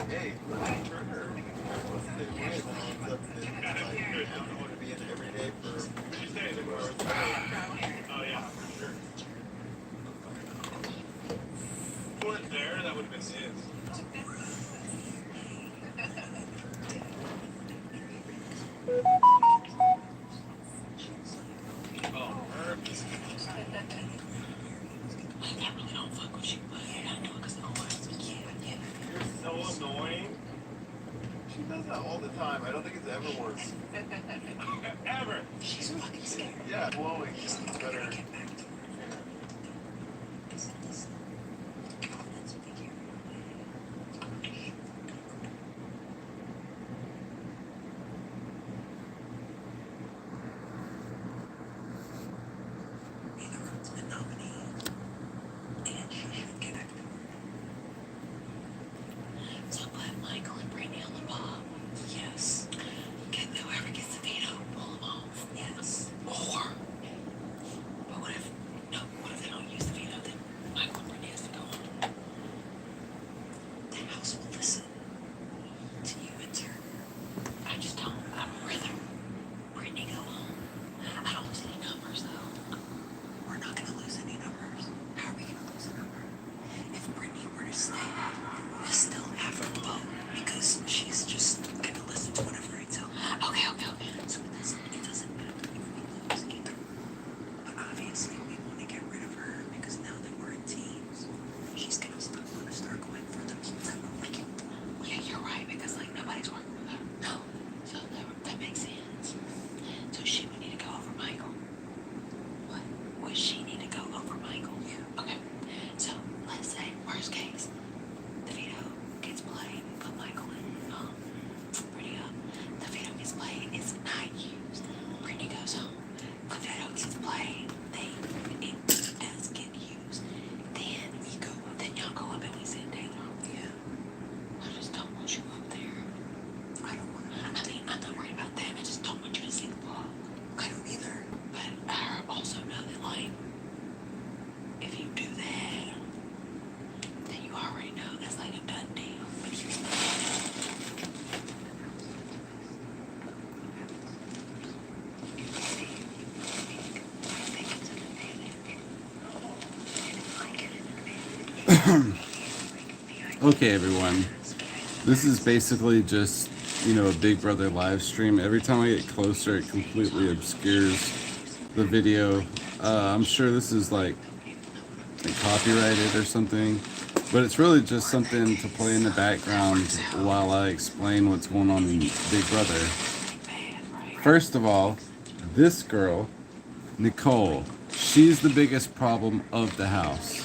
Hey, Turner, they win on something like, I don't want to be in every day for. Oh yeah, for sure. Foot there, that would have been his. Oh, Herbs. I really don't fuck with you, but I know because no one's You're so annoying. She does that all the time. I don't think it's ever once. Ever. She's fucking scared. Yeah, blowing. Better. So put Michael and Brittany on the ball. Yes. Get whoever gets the veto, pull them off. Yes. Or, but what if, no, what if they don't use the veto, then Michael and Brittany has to go on. The house will listen to you and Turner. I just don't, I'd rather Brittany go home. I don't lose any numbers though. We're not going to lose any numbers. How are we going to lose a number? If Brittany were to stay, we still have her vote because she's just gonna listen to whatever I tell her. Okay. So it doesn't matter if we lose either. But obviously we want to get rid of her because now that we're in teams, she's gonna start going for the people that we're working. Yeah, you're right because like nobody's working with her. No. So that makes sense. So she would need to go over Michael. What? Would she need to go over Michael? Yeah. Okay. So let's say worst case. The veto gets played, put Michael in, Brittany up. The veto gets played, it's not used. Brittany goes home. The veto gets played, it does get used. Then y'all go up and we send Taylor home. Yeah. I just don't want you up there. I don't want to. I mean, I'm not worried about that. I just don't want you to see the ball. I don't either. But I also know that, like, if you do that, then you already know that's like a done deal. Okay, everyone. This is basically just, a Big Brother live stream. Every time I get closer, it completely obscures the video. I'm sure this is like copyrighted or something, but it's really just something to play in the background while I explain what's going on in Big Brother. First of all, this girl, Nicole, she's the biggest problem of the house.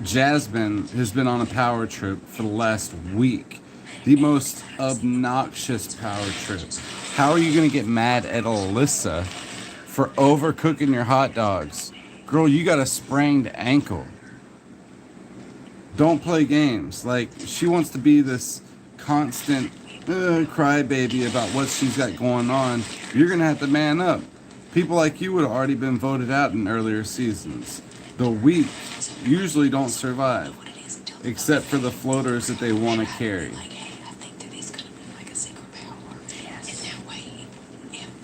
Jasmine has been on a power trip for the last week. The most obnoxious power trip. How are you going to get mad at Alyssa for overcooking your hot dogs? Girl, you got a sprained ankle. Don't play games. Like, she wants to be this constant crybaby about what she's got going on. You're going to have to man up. People like you would have already been voted out in earlier seasons. The weak usually don't survive, except for the floaters that they want to carry.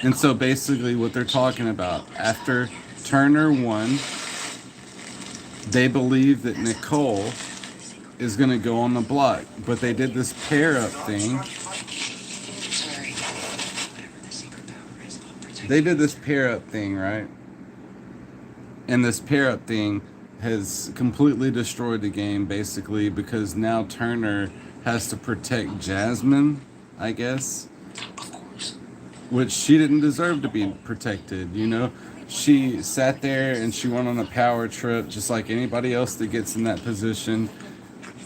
And so basically what they're talking about, after Turner won, they believe that Nicole is going to go on the block. But they did this pair-up thing. They did this pair-up thing, right? And this pair-up thing has completely destroyed the game, basically, because now Turner has to protect Jasmine, I guess. Which she didn't deserve to be protected, She sat there and she went on a power trip, just like anybody else that gets in that position,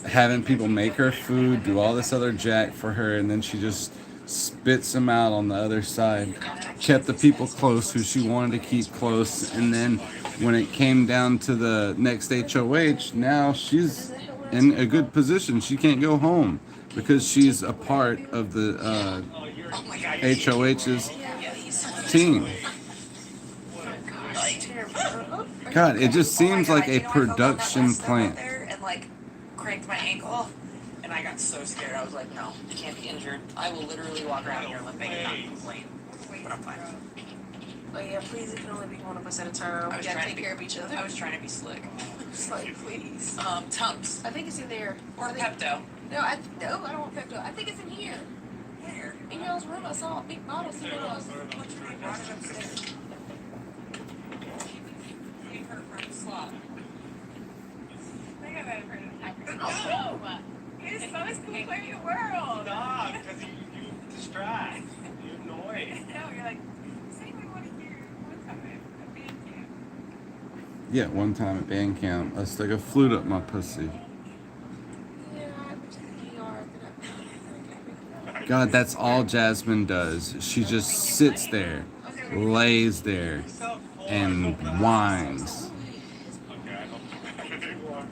having people make her food, do all this other jack for her, and then she just spits them out on the other side. Kept the people close who she wanted to keep close, and then when it came down to the next HOH, now she's in a good position. She can't go home because she's a part of the HOH's team. God, it just seems like a You know, I fell down that production last step out plant. there and like cracked my ankle, and I got so scared. I was like, no, I can't be injured. I will literally walk around here limping and not complain. But I'm fine. Oh yeah, please, it can only be one of us at a time. I was We gotta trying to take care of each other. I was trying to be slick. It's like, please. Tums I think it's in there. or I think, Pepto. no, I don't want Pepto. I think it's in here. Where? In y'all's room, I saw a big bottle sitting on us. I brought it upstairs. Gave her from the slot. I think I've had a friend in No! You're the funnest cool player in the world! Stop, because you distract. You're annoying. No, you're like, say we want to hear one time at band camp. Yeah, one time at band camp, I stuck a flute up my pussy. Yeah, I went to the ER. God, that's all Jasmine does. She just sits there, lays there, and whines. Okay, I don't think one.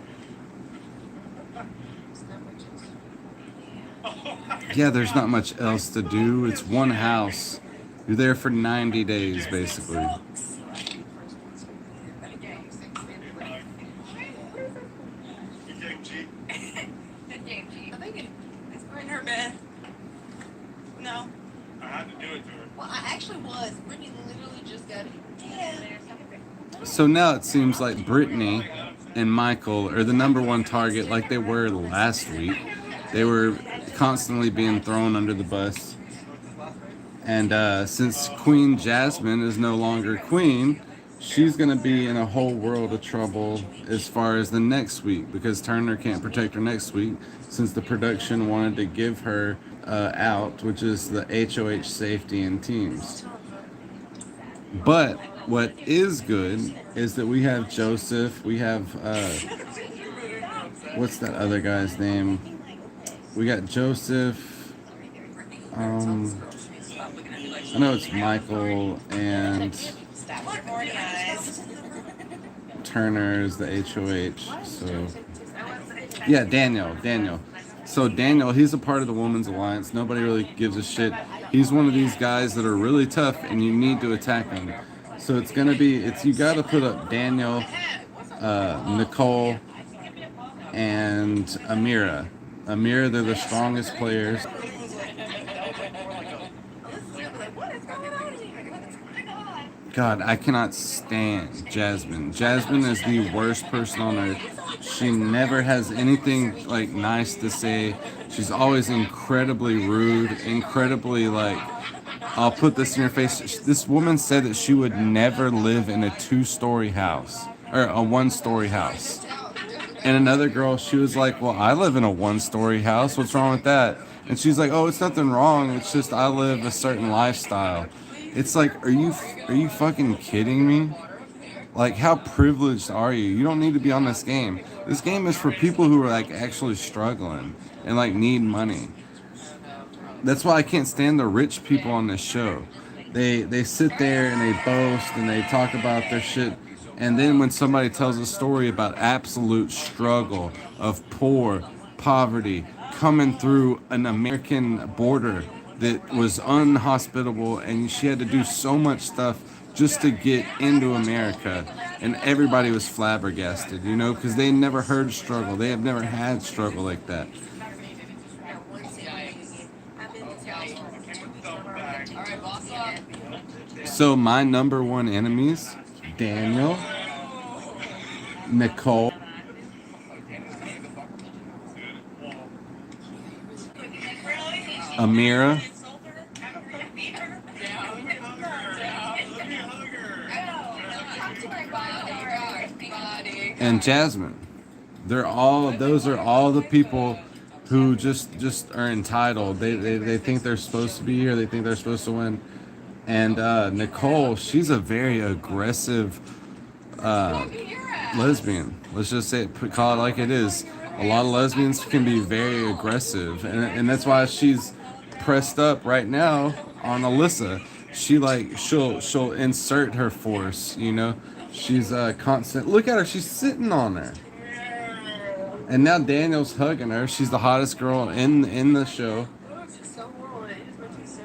Yeah, there's not much else to do. It's one house. You're there for 90 days, basically. You take G. Good game, G. I think it. It's in her bed. No. I had to do it to her. Well, I actually was. Brittany literally just got it. So now it seems like Brittany and Michael are the number one target like they were last week. They were constantly being thrown under the bus. And since Queen Jasmine is no longer queen, she's going to be in a whole world of trouble as far as the next week, because Turner can't protect her next week since the production wanted to give her out, which is the HOH safety and teams. But what is good is that we have Joseph, we have, what's that other guy's name? We got Joseph, I know it's Michael, and Turner is the HOH, so, yeah, Daniel. So Daniel, he's a part of the Women's Alliance. Nobody really gives a shit. He's one of these guys that are really tough, and you need to attack him. So it's gonna be, you gotta put up Daniel, Nicole, and Amira. Amira, they're the strongest players. God, I cannot stand Jasmine. Jasmine is the worst person on earth. She never has anything like nice to say. She's always incredibly rude, incredibly like, I'll put this in your face. This woman said that she would never live in a 2-story house or a 1-story house. And another girl, she was like, well, I live in a 1-story house. What's wrong with that? And she's like, oh, it's nothing wrong. It's just I live a certain lifestyle. It's like, are you fucking kidding me? Like, how privileged are you? You don't need to be on this game. This game is for people who are like actually struggling and like need money. That's why I can't stand the rich people on this show. They sit there and they boast and they talk about their shit. And then when somebody tells a story about absolute struggle of poverty, coming through an American border that was unhospitable, and she had to do so much stuff just to get into America, and everybody was flabbergasted, you know, because they never heard struggle. They have never had struggle like that. So my number one enemies, Daniel, Nicole, Amira, and Jasmine. Those are all the people who just are entitled. They think they're supposed to be here. They think they're supposed to win. And Nicole, she's a very aggressive lesbian. Let's just say it, call it like it is. A lot of lesbians can be very aggressive, and that's why she's pressed up right now on Alyssa. She'll insert her force, you know. She's constant. Look at her, she's sitting on her. And now Daniel's hugging her. She's the hottest girl in the show.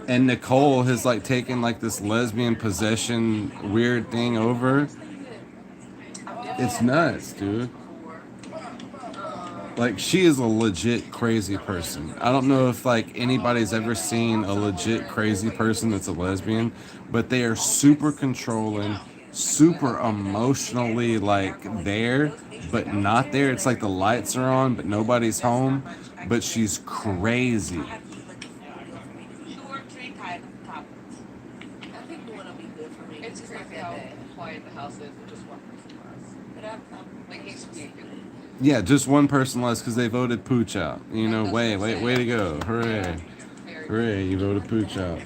And Nicole has like taken like this lesbian possession weird thing over. It's nuts, dude. Like, she is a legit crazy person. I don't know if like anybody's ever seen a legit crazy person that's a lesbian, but they are super controlling, super emotionally like there, but not there. It's like the lights are on, but nobody's home. But she's crazy. Short, three tight top. I think one will be good for me. It's crazy how quiet the house is with just one person less. But I'm Like, he's speaking. Yeah, just one person less because they voted Pooch out. You know, way to go. Hooray. Hooray, you voted Pooch out.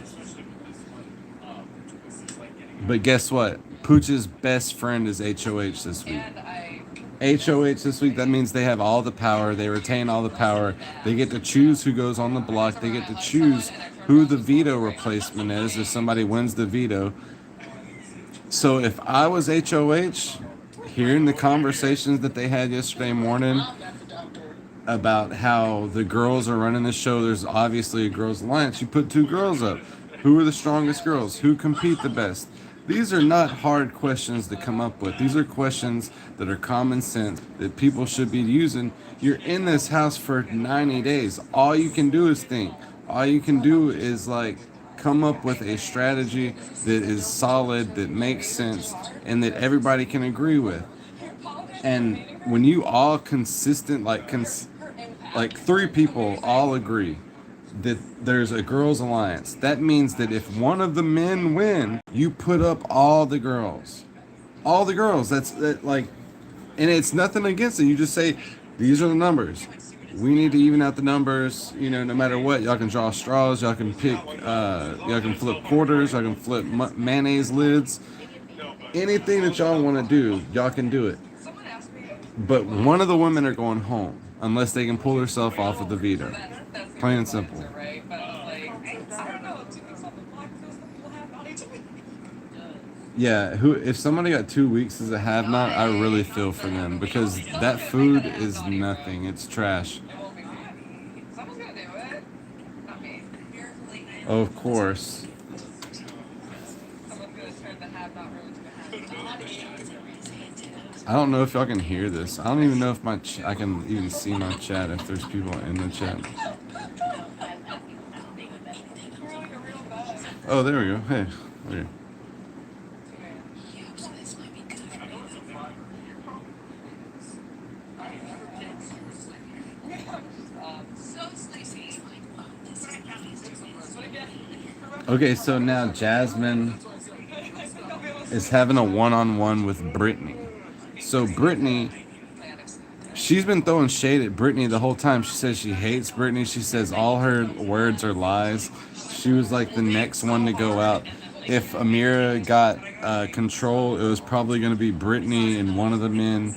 But guess what? Pooch's best friend is HOH this week. HOH this week, that means they have all the power. They retain all the power. They get to choose who goes on the block. They get to choose who the veto replacement is if somebody wins the veto. So if I was HOH, hearing the conversations that they had yesterday morning about how the girls are running the show, there's obviously a girls' alliance. You put two girls up. Who are the strongest girls? Who compete the best? These are not hard questions to come up with. These are questions that are common sense that people should be using. You're in this house for 90 days. All you can do is think. All you can do is like come up with a strategy that is solid, that makes sense, and that everybody can agree with. And when you all consistent, like three people all agree that there's a girls' alliance, that means that if one of the men win, you put up all the girls. All the girls. That's that, like, and it's nothing against it. You just say, these are the numbers. We need to even out the numbers. You know, no matter what, y'all can draw straws. Y'all can pick. Y'all can flip quarters. Y'all can flip mayonnaise lids. Anything that y'all want to do, y'all can do it. But one of the women are going home unless they can pull herself off of the veto. Plain and simple. Yeah, if somebody got 2 weeks as a have not, I really feel for them because that food is nothing. It's trash. Oh, of course. I don't know if y'all can hear this. I don't even know if I can even see my chat if there's people in the chat. Oh, there we go. Hey, there. Okay, so now Jasmine is having a one-on-one with Brittany. So Brittany, she's been throwing shade at Brittany the whole time. She says she hates Brittany. She says all her words are lies. She was like the next one to go out. If Amira got control, it was probably going to be Brittany and one of the men.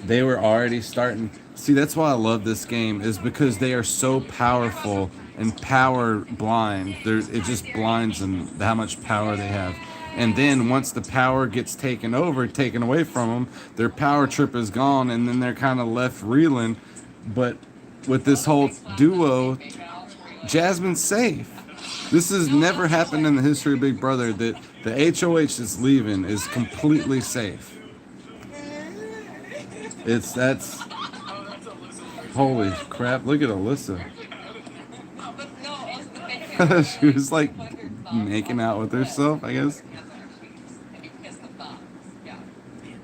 They were already starting. See, that's why I love this game, is because they are so powerful and power blind. It just blinds them how much power they have. And then once the power gets taken away from them, their power trip is gone, and then they're kind of left reeling. But with this whole duo, Jasmine's safe. This has never happened in the history of Big Brother that the HOH that's leaving is completely safe. That's holy crap! Look at Alyssa. She was like making out with herself, I guess.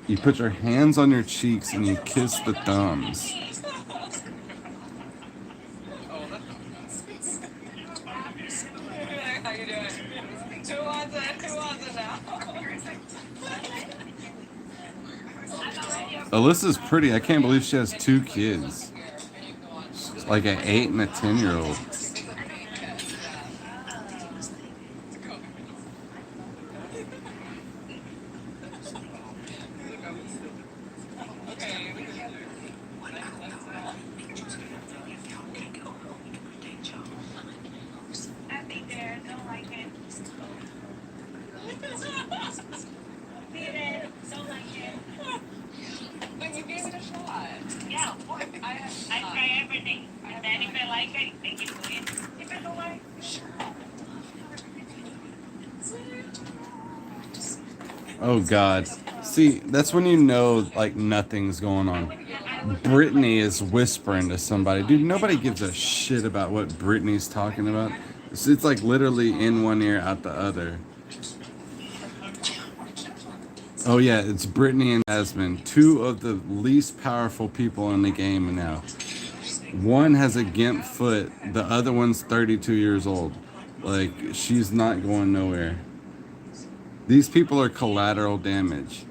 You put your hands on your cheeks and you kiss the thumbs. How you doing? Who wants it now? Alyssa's pretty. I can't believe she has 2 kids. She's like an 8 and a 10-year-old. Oh God. See, that's when you know like nothing's going on. Brittany is whispering to somebody. Dude, nobody gives a shit about what Brittany's talking about. It's like literally in one ear, out the other. Oh yeah, it's Brittany and Jasmine, two of the least powerful people in the game now. One has a gimp foot, the other one's 32 years old. Like, she's not going nowhere. These people are collateral damage.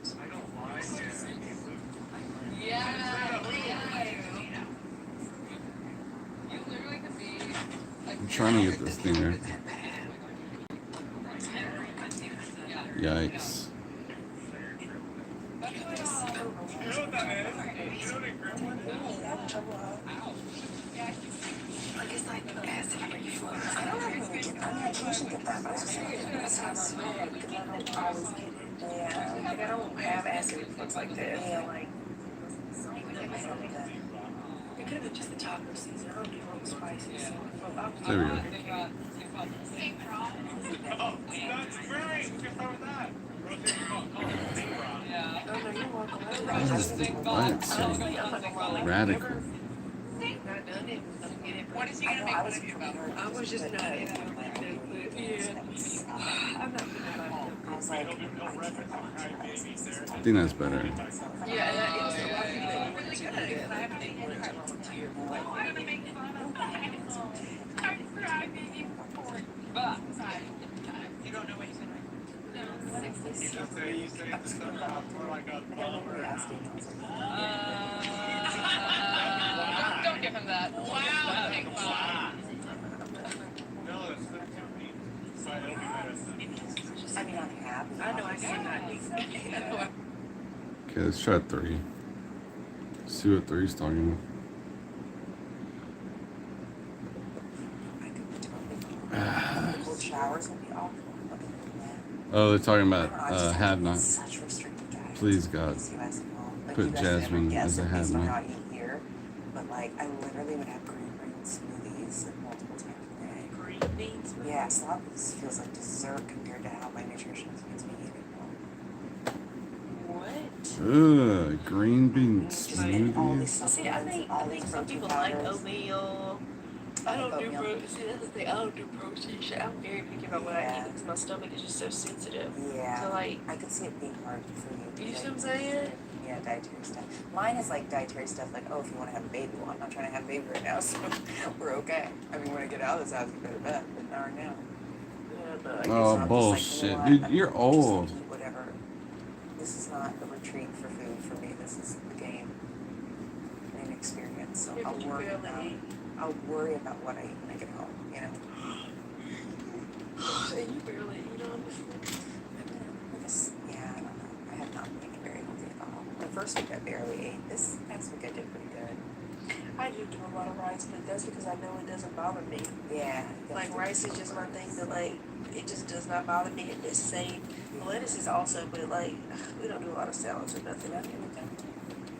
I'm trying to get this thing there. Yikes. Like I don't have acid reflux like this. Yeah, like it could have been just the taco season. I don't do all the spices. There we go. Oh, that's great. What's wrong with that? Why is the light so radical? What is he gonna make fun of you about? I was just not. I'm not good about it. I was like, I think that's better. yeah, and that is a lot of people that are really good at it. I haven't been able to volunteer. Why do they make fun of me? I'm crying. You don't know what he's gonna Don't give him that. Wow. Big fun. No, that's not gonna be. But it'll be better soon. I mean, I'm happy. I know I cannot. Okay, let's try 3. See what 3's talking about. Cold showers will be awful. Oh, they're talking about have not. Such restricted diet. Please, God. Like, Put you guys Jasmine never as a guess, have based on not. how I eat here, but like I literally would have green smoothies like multiple times a day. Green beans. Yeah, so that feels like dessert compared to how my nutritionist makes me eat it. What? Ugh, green bean All smoothie. these See, I think some people like oatmeal. I don't do protein. See, that's the thing. I don't do protein shit. I'm very picky about what I eat because my stomach is just so sensitive. Yeah. So like, I could see it being hard for you. you see what I'm saying? Yeah, dietary stuff. Mine is like dietary stuff like, oh, if you want to have a baby, well, I'm not trying to have a baby right now, so we're okay. I mean, when I get out of this house, you better bet, but not right now. Yeah, but I guess Oh, I'm just like, bullshit. you know what? Dude, I'm you're just old. gonna eat whatever. This is not a retreat for food for me. This is a game, an experience. So Yeah, I'll but you worry barely about. eat. I'll worry about what I eat when I get home. You know. And you barely eat, honestly. Yeah, I don't know. I have not been eating very healthy at all. The first week I barely ate. This next week I did pretty good. I do a lot of rice, but that's because I know it doesn't bother me. Yeah. Like rice is just my thing that like it just does not bother me. And it's same. Lettuce is also, but like we don't do a lot of salads or nothing.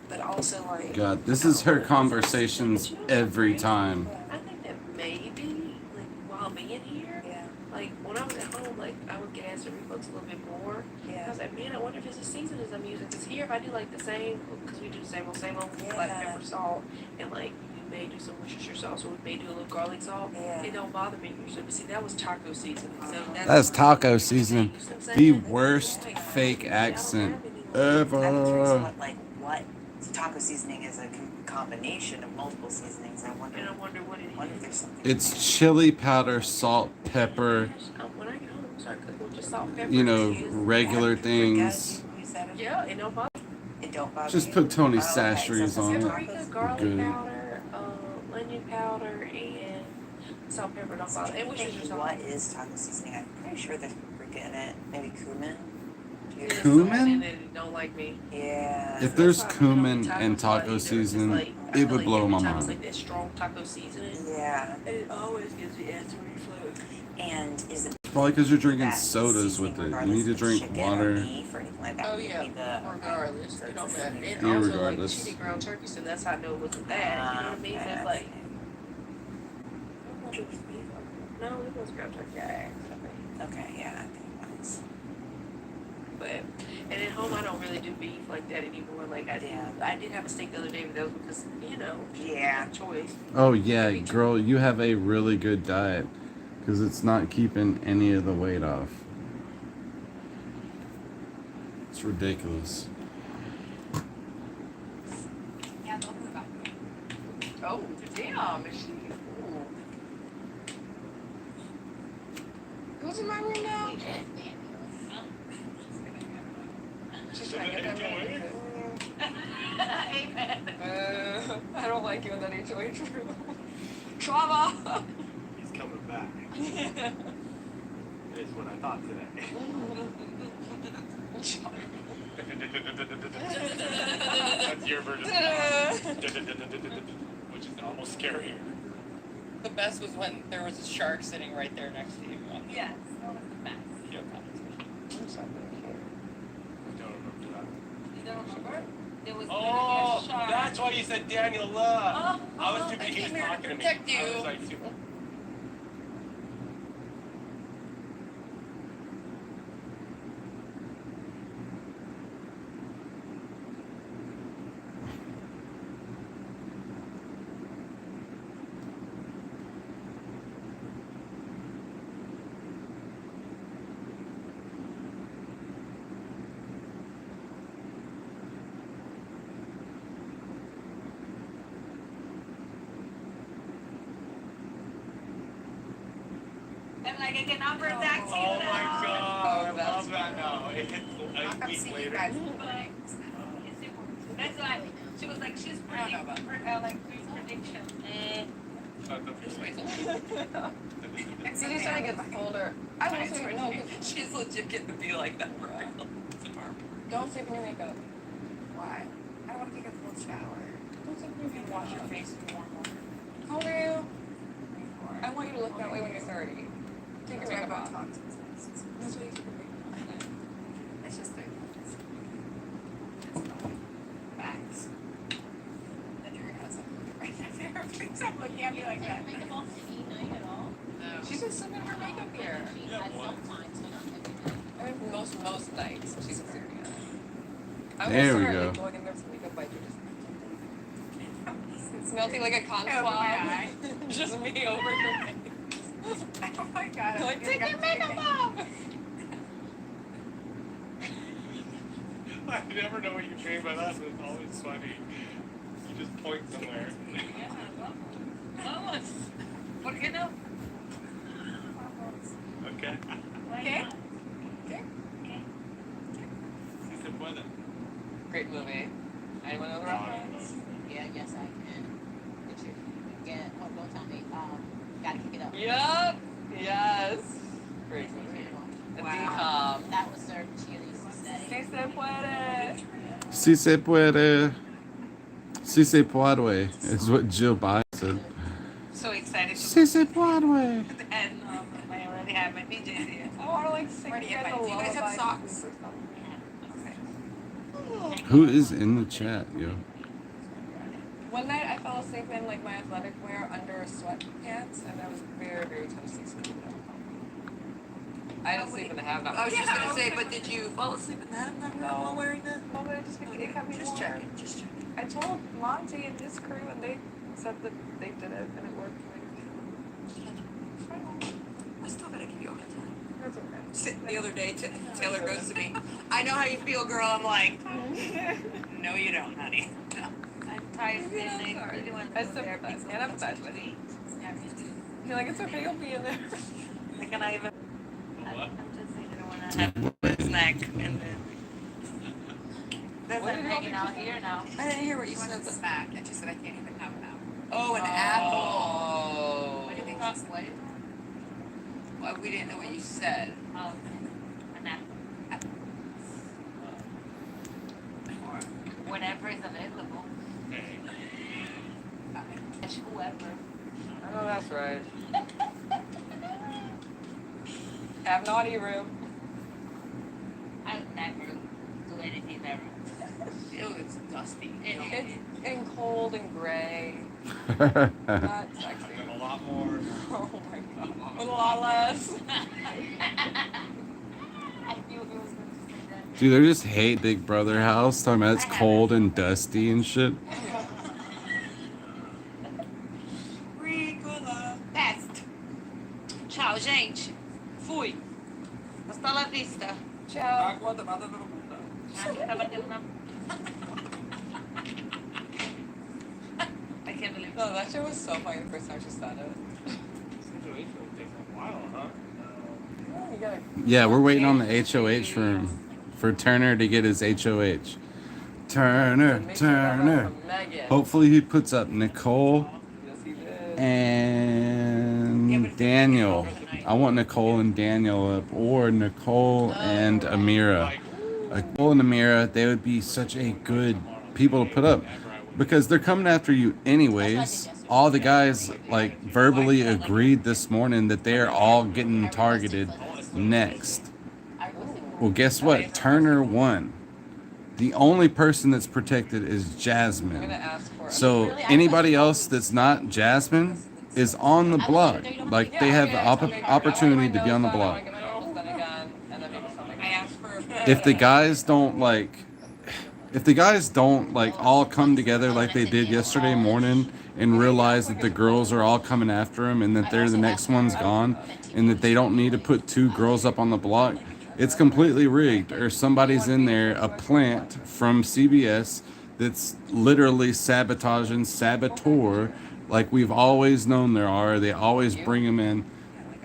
But also like. God, this is her conversations every time. I think that maybe like while being here, Yeah. like when I was at home, like I would get acid reflux a little bit more. I Yeah. was like, man, I wonder if it's the seasonings I'm using. Because here, if I do like the same, because we do the same old, black Yeah. pepper, salt, and like we may do some Worcestershire sauce, or we may do a little garlic salt. Yeah. It don't bother me usually. But see, that was taco season. So That's taco season. You know what I'm The saying? worst Like, fake I don't have accent any, like- I'm curious ever. what taco seasoning is a combination of multiple seasonings. I And I wonder what it if is. there's something. It's chili powder, salt, pepper, When I get home, I'm sorry, cook with just salt and pepper. you know, cheese. regular things. Yeah, it don't bother. It don't bother Just you? put Tony Oh, okay. Sacheries So on it. Paprika, garlic Good. powder, onion powder, and salt and pepper don't bother. And Worcestershire sauce. What is taco seasoning? I'm pretty sure there's paprika in it. Maybe cumin. There's Cumin? someone in it that don't like me. Yeah. If there's That's why I don't cumin eat and tacos taco either. season, It's like, I it feel would like blow every my time It's mind. like that strong taco seasoning. Yeah. And it always gives me acid reflux. And is it Probably because you're drinking that sodas with seasoning it. You regardless need to of drink chicken or water. beef or anything like that? Oh It yeah, would be the- regardless. So You it's know, the and same. Yeah, also regardless. like cheating ground turkey, so that's how I know it wasn't that. You know what I mean? So it's like, I thought it was beef. No, it was ground turkey. I asked, I think. Okay, yeah, I think that's. But and at home I don't really do beef like that anymore. Like I did have a steak the other day, but that was because Yeah. choice. Oh yeah, girl, you have a really good diet because it's not keeping any of the weight off. It's ridiculous. Yeah, they'll move out. Oh, damn. Is she? Ooh. Who's in my room now? She's trying to get that man. I don't like you in that HOH room. Trauma. He's coming back. Is what I thought today. That's your version. Which is almost scarier. The best was when there was a shark sitting right there next to you. Yes, that was the best. I don't remember that. You don't remember? There was Oh, literally a shark. that's why you said Daniel Love. I was too busy. He was came here to talking to me. protect you. I was like, super. I'm like, I cannot protect you Oh now. my god, I Oh, that's love that now. It hits a week later. That's why she was like, she's I don't know about pretty, like, doing predictions. So he's trying to get older. I will sleep no. She's legit getting to be like that for tomorrow. Don't sleep in your makeup. Why? I don't want to take a full shower. Don't sleep in your makeup. Wash your face in warm water. How old are you? I want you to look that way when you're 30. Take your makeup off. That's what you keep your makeup on. It's just 30 minutes. Facts. Then you're gonna have something right there. Please stop looking at me like that. Make them all sticky night at all? No. She's just sitting in her makeup here. She had sometimes, but not every night. I mean, most nights she's serious. I There will we start go. like, going in there for makeup by just it's melting like a con I opened my eye. swab. Just me over her face. Oh my god. Like, take your makeup off. I never know what you mean by that, but it's always funny. You just point somewhere. Vamos. ¿Por qué no? Okay. ¿Qué? Si se puede. Great movie. Anyone know the reference? Yeah, yes, I can. Did you? Yeah, don't tell me. Gotta kick it up. Yup. Yes. Great movie. The Wow. decom. That was Sir Chili used to say. Si se puede. Si se puede. Si se puede is what Jill Biden said. So excited. Si se puede. And I already have my PJs here. I want to like sing Where do you you guys have a my- do you guys have lullaby socks? or something. Who is in the chat, yo? One night I fell asleep in like my athletic wear under sweatpants, and I was very, very toasty. So I didn't sleep in the have-not. I was just gonna say, but did you fall asleep in the have-not while wearing that? No, but it kept me Just warm. checking. Just checking. I told Monty and his crew, and they said that they did it, and it worked. I still gotta give you a hard time. That's okay. The other day, Taylor goes to me, I know how you feel, girl. I'm like, no, you don't, honey. No. I'm tired. I sympathize. And I'm fed with it. You're like, it's okay, you'll be in there. I cannot even. What? I'm just saying, I don't want to have a snack and then. That's What I'm did you hanging want out here now. I didn't hear what you She wants said. a snack, and she said I can't even have an apple. Oh, an apple. Oh. What do you think she said? Well, we didn't know what you said. An apple. Or whatever is available. Hey. Whoever. Oh, that's right. Have naughty room. I would never do anything ever. Ew, it's dusty. It's in cold and gray. Oh Not sexy. And a lot more. Oh my god. A lot less. I knew he was going to say that. Dude, they just hate Big Brother house. Talking about it's cold and dusty and shit. Ricola. Best. Tchau, gente. Fui. Hasta la vista. Tchau. Tá batendo na... I can't believe it. No, that shit was so funny the first time she said it. Situation takes a while, huh? Oh, you gotta. Yeah, we're waiting on the HOH room for Turner to get his HOH. Turner, Make sure that was Turner. from Megan. Hopefully he puts up Nicole Yes, he did. and Daniel. I want Nicole and Daniel up, or Nicole and Amira. Nicole and Amira, they would be such a good people to put up because they're coming after you anyways. All the guys like verbally agreed this morning that they're all getting targeted next. Well, guess what? Turner won. The only person that's protected is I'm gonna Jasmine. ask for it. So anybody else that's not Jasmine is on the block. Like they have the opportunity to be on the block. I asked for... If the guys don't like all come together like they did yesterday morning and realize that the girls are all coming after them and that they're the next one's gone and that they don't need to put 2 girls up on the block, it's completely rigged, or somebody's in there, a plant from CBS that's literally sabotaging, saboteur, like we've always known there are. They always bring them in,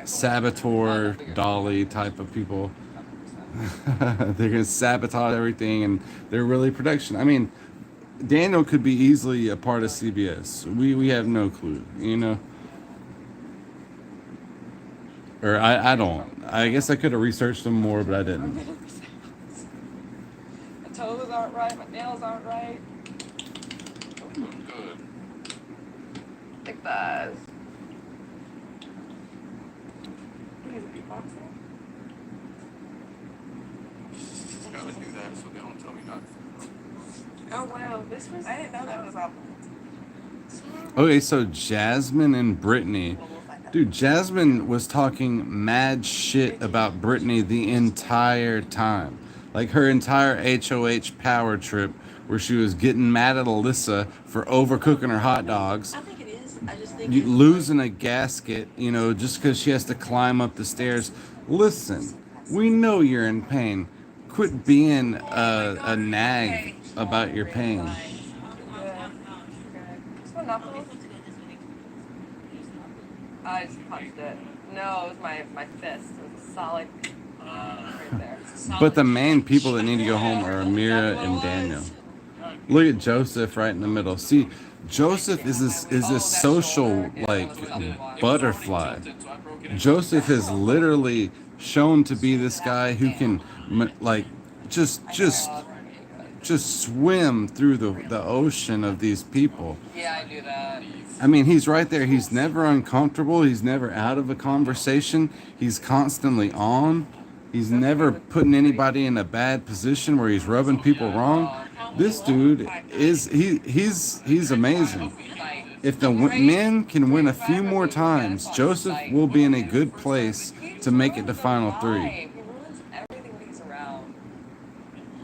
saboteur, dolly type of people. They're gonna sabotage everything, and they're really production. I mean, Daniel could be easily a part of CBS. We have no clue, you know. Or I don't. I guess I could have researched them more, but I didn't. My toes aren't right. My nails aren't right. Thick thighs. He's a beatboxer. Gotta do that so they don't tell me not to. Oh wow, this was. I didn't know that was up. Okay, so Jasmine and Brittany. Dude, Jasmine was talking mad shit about Brittany the entire time. Like her entire HOH power trip where she was getting mad at Alyssa for overcooking her hot dogs. I think it is. I just think You it's losing a gasket, you know, just because she has to climb up the stairs. Listen, we know you're in pain. Quit being a nag about your pain. Yeah. This one knuckles. I just punched it. No, it was my fist. It was a solid right there. But the main people that need to go home are Amira and Daniel. Look at Joseph right in the middle. See, Joseph is this social like butterfly. Joseph is literally shown to be this guy who can like just swim through the ocean of these people. Yeah, I do that. I mean, he's right there. He's never uncomfortable. He's never out of a conversation. He's constantly on. He's never putting anybody in a bad position where he's rubbing people wrong. This dude he's amazing. If the men can win a few more times, Joseph will be in a good place to make it to Final 3. He ruins everything when he's around.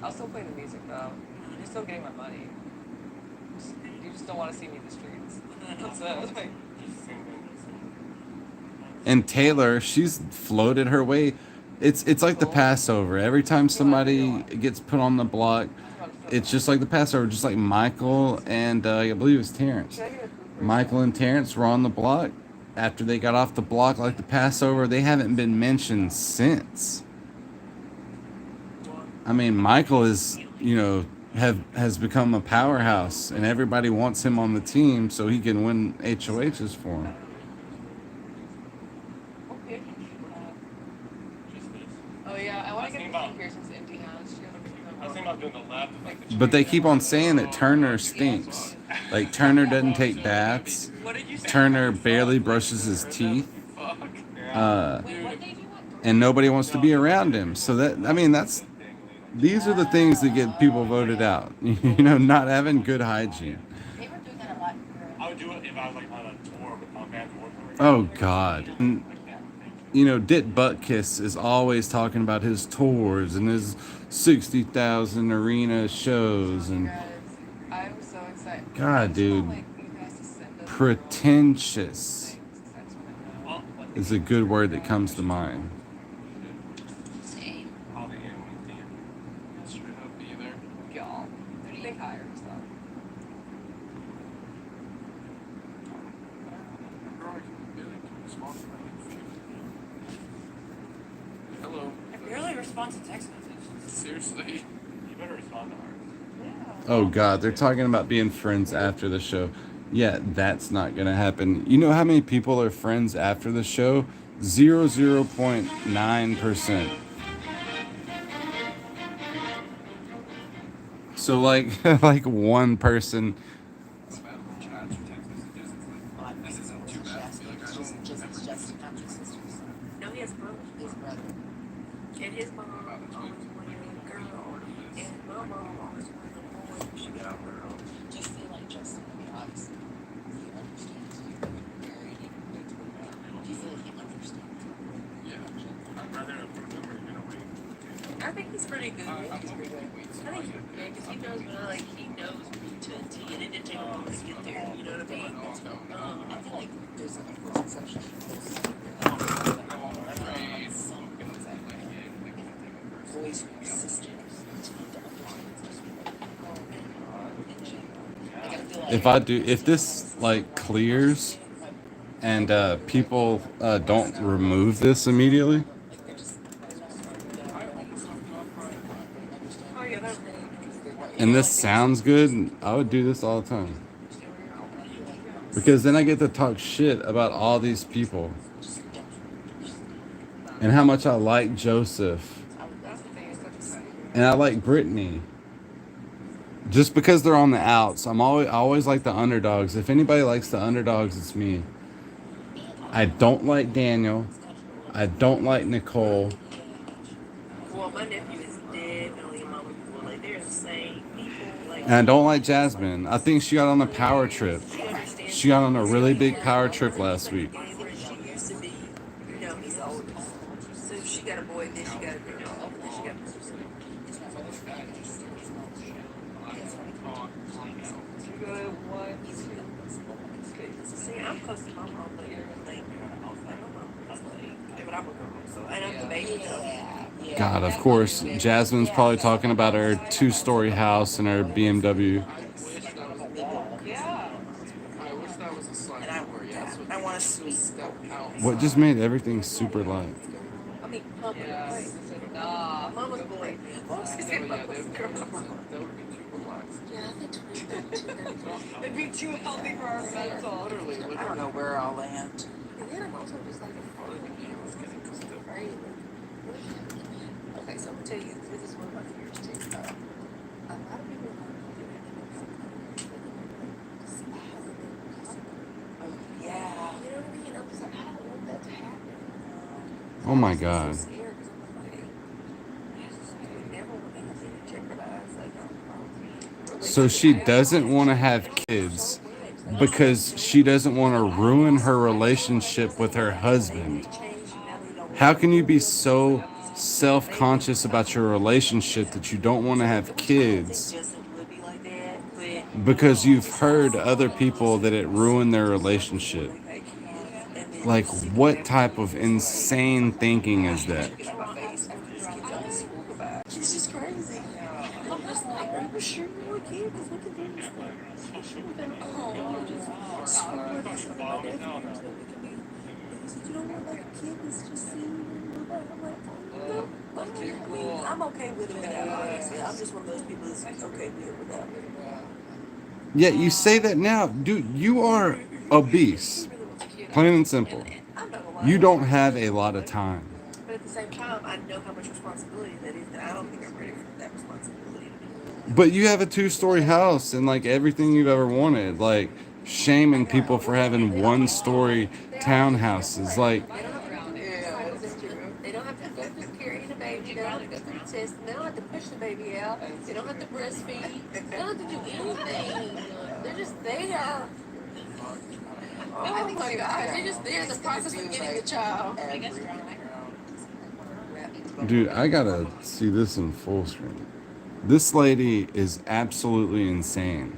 I'll still play the music though. You're still getting my money. You just don't want to see me in the streets. That's it. Like, And Taylor, she's floated her way. It's like the Passover. Every time somebody gets put on the block, it's just like the Passover, just like Michael and I believe it was Terrence. Michael and Terrence were on the block. After they got off the block like the Passover, they haven't been mentioned since. I mean, Michael is, you know, has become a powerhouse, and everybody wants him on the team so he can win HOHs for him. okay. Oh yeah, I want to get the King Pearson's empty house. I was thinking about doing the left. Like the But they keep on saying that Turner stinks. Like Turner doesn't take baths. Turner barely brushes his teeth. And nobody wants to be around him. So that, I mean, these are the things that get people voted out. You know, not having good hygiene. They were doing that a lot. I would do it if I was like on a tour with my band. Oh God. Dick Butkus is always talking about his tours and his 60,000 arena shows and I'm so excited. God, dude, Like, you guys to send us pretentious things. That's what I know. is a good word that comes to mind. Same. I'll be in with you. Straight up be there. Y'all. Think higher and stuff. Hello. I barely respond to text messages. Seriously? You better respond to ours. Oh God, they're talking about being friends after the show. Yeah, that's not gonna happen. You know how many people are friends after the show? 0.9%. So like like one person. It's bad when chats or text messages. It's like, this isn't too bad. I feel like I don't ever get Justin, not your sisters. No, he has a brother. His brother. And his mom always wanted a girl. And my mom always wanted a boy when she got her own. Do you feel like Justin, I mean, obviously, he understands you, but you're married and you're to a man. Do you feel like he understands you? Yeah. I'd rather have a rumor than a wait. I think he's pretty good. I'm He's hoping pretty he good. waits. I think he's good because he knows when he knows me to a T, and it didn't take him long to get there. You know what I mean? I feel like there's like a misconception. Boys who are sisters need to understand. If this like clears and people don't remove this immediately, Oh yeah, that's and this sounds good, I would do this all the time. Because then I get to talk shit about all these people. And how much I like Joseph. And I like Brittany. Just because they're on the outs. I always like the underdogs. If anybody likes the underdogs, it's me. I don't like Daniel. I don't like Nicole. well, my nephew is definitely a mama before. Like they're the same people. Like And I don't like Jasmine. I think she got on a power trip. she understands. She got on a really big power trip last week. Where she used to be, he's older. So she got a boy, then she got a girl, then she got a sister. You go to one. See, I'm close to my mom, but you're like, my mom was like, but I'm a girl, so and I'm the baby though. God, of course, Jasmine's probably talking about her 2-story house and her BMW. Yeah. I wish that was a slide And I where, want yeah, that. so I want a sweet. step out. What just made everything super light? I mean, public. Yeah. Right. Nah. Mama's boy. Oh, she Yeah, said but yeah, mama's girl. that would be too relaxed. Yeah, I think 2032. It'd be too healthy for our mental. Literally, I don't know where I'll land. And then I'm also just like a right? Okay, so I'm gonna tell you, this is one of my fears too. A lot of people yeah. You know what I mean? I'm just like, I don't want that to happen. Oh my I'm God. so scared because I'm like, I would never want anything to jeopardize. Like, So she doesn't want to have kids because she doesn't want to ruin her relationship with her husband. How can you be so self-conscious about your relationship that you don't want to have kids because you've heard other people that it ruined their relationship? Like, what type of insane thinking is that? She's just crazy. I'm just like, are you sure you want kids? Because look at this. I'm sure they're just swear by somebody else. He said, you don't want like a kid that's just seeing you. I'm like, no. I mean, I'm okay with it without, honestly. I'm just one of those people that's okay with it without. Yeah, you say that now. Dude, you are obese. Plain and simple. I'm not gonna lie. You don't have a lot of time. But at the same time, I know how much responsibility that is, and I don't think I'm ready for that responsibility. But you have a 2-story house and like everything you've ever wanted. Like, shaming people for having 1-story townhouses. Like, They don't have to go through carrying a baby. They don't have to go through tests. They don't have to push the baby out. They don't have to breastfeed. They don't have to do anything. They're just there. Oh my God! They're just there in the process of getting the child. Dude, I gotta see this in full screen. This lady is absolutely insane.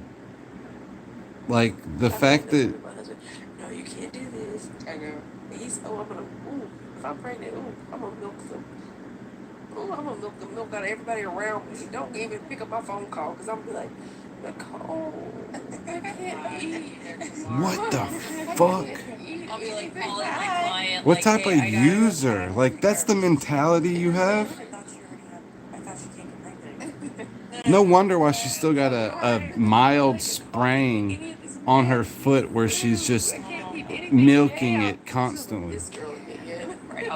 Like, the fact that. My husband, no, you can't do this. I know. And he's, oh, I'm gonna, ooh, if I'm pregnant, ooh, I'm gonna milk some. Ooh, I'm gonna milk the milk out of everybody around me. Don't even pick up my phone call, because I'm gonna be like, Nicole, I can't eat. What the I fuck? can't eat I'll be like anything. calling my client. What like, type hey, of I gotta go user? Like, that's the mentality you have? I thought she can't get pregnant. No wonder why she's still got a mild spraying on her foot where she's just I can't keep anything milking down. it constantly. This girl again. Right,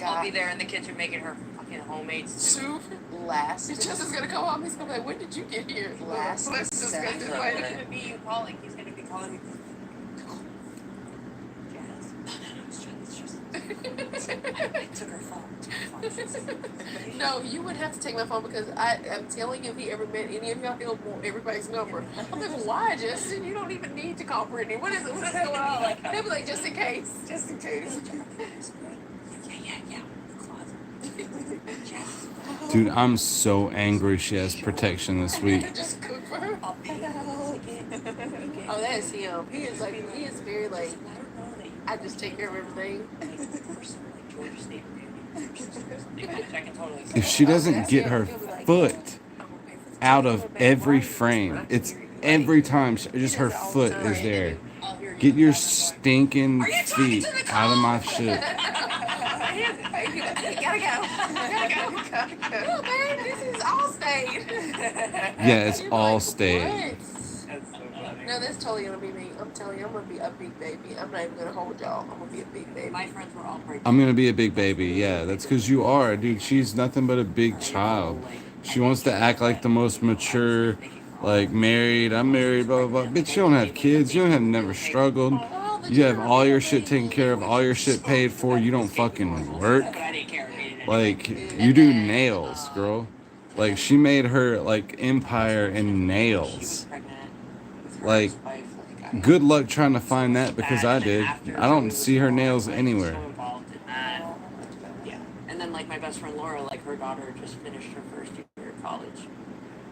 I'll be there in the kitchen making her fucking homemade soup. Soup. Last Justin's gonna come home. He's gonna be like, when did you get here? Last Let's just go December. this It's way. gonna be you calling. He's gonna be calling me. Jazz. It's just. I took her phone. No, you would have to take my phone because I'm telling you, if he ever met any of y'all, he'll want everybody's number. I'm like, why, Justin? You don't even need to call Brittany. What is it? What's going on? Like, he'll be like, just in case. Just in case. Yeah. The closet. Jazz. Dude, I'm so angry she has protection this week. Just cook for her. I'll pay you. Oh, that is him. He is like, he is very like, I don't know that you I just take care of everything. person like Georgia State I can totally see If she doesn't get her foot out of every frame, it's every time, just her foot is there. Get your stinking feet out of my shit. Gotta go. No, man, this is all state. Yeah, it's all state. That's so funny. No, that's totally gonna be me. I'm telling you, I'm gonna be a big baby. I'm not even gonna hold y'all. I'm gonna be a big baby. My friends were all pregnant. I'm gonna be a big baby. Yeah, that's because you are, dude. She's nothing but a big child. She wants to act like the most mature, like married. I'm married, blah blah blah. Bitch, you don't have kids. You don't have never struggled. You have all your shit taken care of, all your shit paid for. You don't fucking work. But I didn't care. Like, you do nails, girl. Like, she made her like empire in nails. Like, good luck trying to find that because I did. I don't see her nails anywhere. So involved in that. Yeah. And then like my best friend Laura, like her daughter just finished her first year of college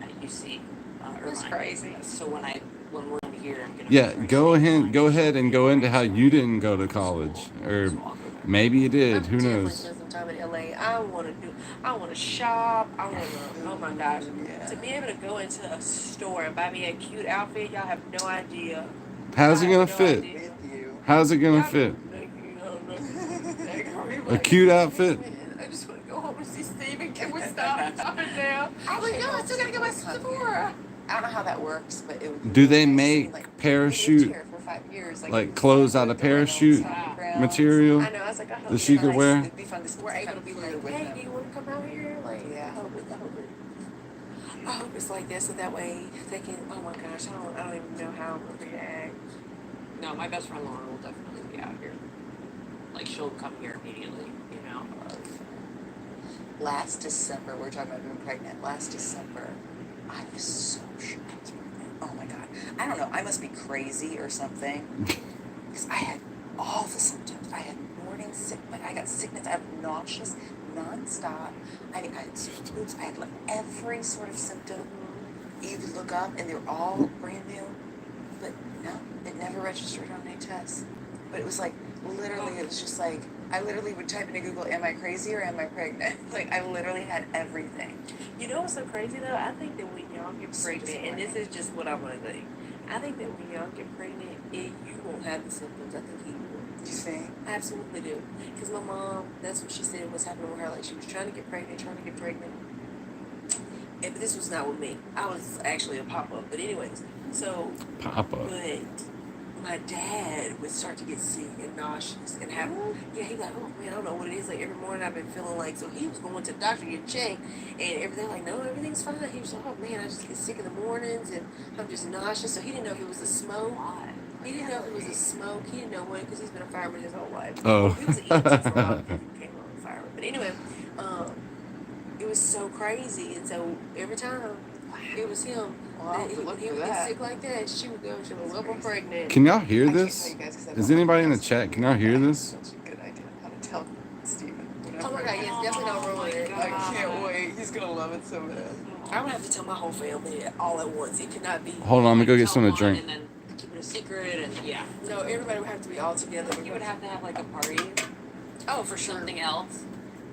at UC. That's Irvine. crazy. So when we're in here, I'm gonna Yeah, go ahead and go into how you didn't go to college, or maybe you did. Who definitely knows? spend some time in LA. I want to shop. I want to, oh my gosh. To be able to go into a store and buy me a cute outfit, y'all have no idea. How's it I gonna have no fit? idea. With you. How's it gonna Y'all fit? don't know. A cute outfit? I just want to go home and see Steven. Can we stop now? I'm like, no, I still gotta get my Sephora. I don't know how that works, but it would. Do they nice to make see, like, parachute, we lived here for 5 years, like clothes out of parachute material I know. I was like, I hope that she could wear? It'd be fun to we're able to be like, with hey, them. do you want to come out here? Like, Yeah. I hope it's like this, so that way they can. Oh my gosh, I don't even know how I'm gonna react. No, my best friend Laura will definitely be out here. Like she'll come here immediately, you know. Last December, we're talking about being pregnant. Last December, I was so shocked. Oh my god. I don't know. I must be crazy or something. Because I had all the symptoms. I had morning sickness. I got sickness. I had nauseous nonstop. I had sore boobs. I had like every sort of symptom you could look up, and they were all brand new. But no, it never registered on any tests. But it was like literally, it was just like I literally would type into Google, "Am I crazy or am I pregnant?" Like I literally had everything. You know what's so crazy though? I think that when y'all get pregnant, and this is just what I want to think. I think that when y'all get pregnant, you won't have the symptoms. I think he will. You see? I absolutely do. Because my mom, that's what she said was happening with her. Like, she was trying to get pregnant. And, but this was not with me. I was actually a pop-up. But anyways, so, Papa. but my dad would start to get sick and nauseous and have, yeah, he like, oh man, I don't know what it is. Like, every morning I've been feeling like, so he was going to the doctor to get checked. And everything like, no, everything's fine. He was like, oh man, I just get sick in the mornings and I'm just nauseous. So he didn't know if it was a smoke. He didn't know if it was a smoke. He didn't know what, because he's been a fireman his whole life. Oh. He was an EMT for a while before he became a fireman. But anyway, it was so crazy. And so every time it was him, that he would get sick like that, she would go, she would love him pregnant. Can y'all hear I can't this? tell you guys 'cause I Is don't anybody in the know. chat? Can y'all hear this? Such a good idea how to tell Steven. Oh my god, yes, definitely don't ruin it. I can't wait. He's gonna love it so bad. I would have to tell my whole family all at once. It could not be. Hold on, I'm gonna go get Tell something to one drink. And then keep it a secret, and yeah. No, everybody would have to be all together. You would have to have like a party, Oh, for sure. something else,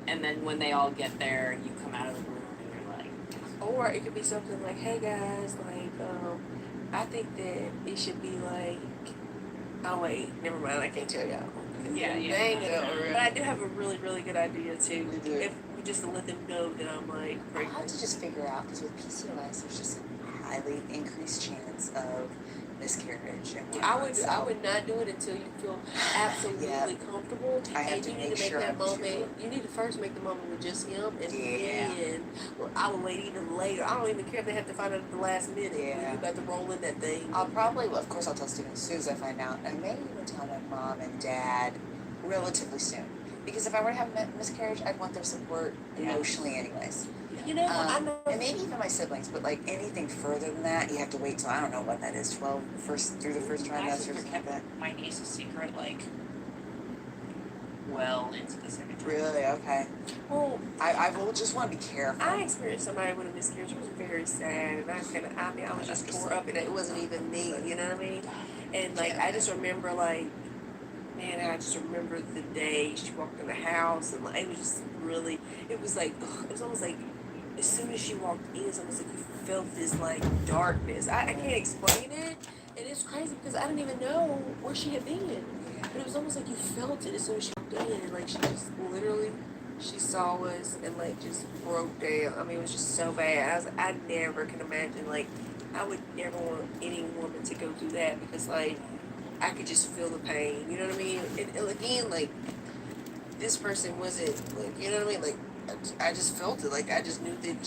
and then when they all get there, you come out of the room and you're like, Or it could be something like, hey guys, like, I think that it should be like, oh wait, never mind, I can't tell y'all. Yeah, yeah. Dang Yeah, it. right. But I do have a really, really good idea too. You do. If we just let them know that I'm like I'll have pregnant. to just figure out because with PCOS, there's just a highly increased chance of miscarriage. And I whatnot, would so not do it until you feel absolutely Yeah. comfortable. I have And to you need make to make sure that I'm moment. sure. You need to first make the moment with just him, and Yeah. then I will wait even later. I don't even care if they have to find out at the last minute. Yeah. You got to roll in that thing. I'll probably, well, of course, I'll tell Steven as soon as I find out. I may even tell my mom and dad relatively soon. Because if I were to have a miscarriage, I'd want their support emotionally, anyways. You know, I know. And maybe even my siblings, but like anything further than that, you have to wait till I don't know what that is, 12 through the first my trimester or sister something like kept that. my niece's secret like well into the second trimester. Really? Okay. Well, I will just want to be careful. I experienced somebody with a miscarriage. It was very sad, and I was just tore up, and it wasn't even me. You know what I mean? And like, I just remember like, man, I just remember the day she walked in the house, and like, it was just really, it was like, ugh, it was almost like, as soon as she walked in, it's almost like you felt this like darkness. I can't explain it, and it's crazy because I didn't even know where she had been. But it was almost like you felt it as soon as she walked in, and like she just literally, she saw us and like just broke down. I mean, it was just so bad. I never can imagine, like, I would never want any woman to go through that because like, I could just feel the pain. You know what I mean? And again, like, this person wasn't like, you know what I mean? Like, I just felt it. Like, I just knew that it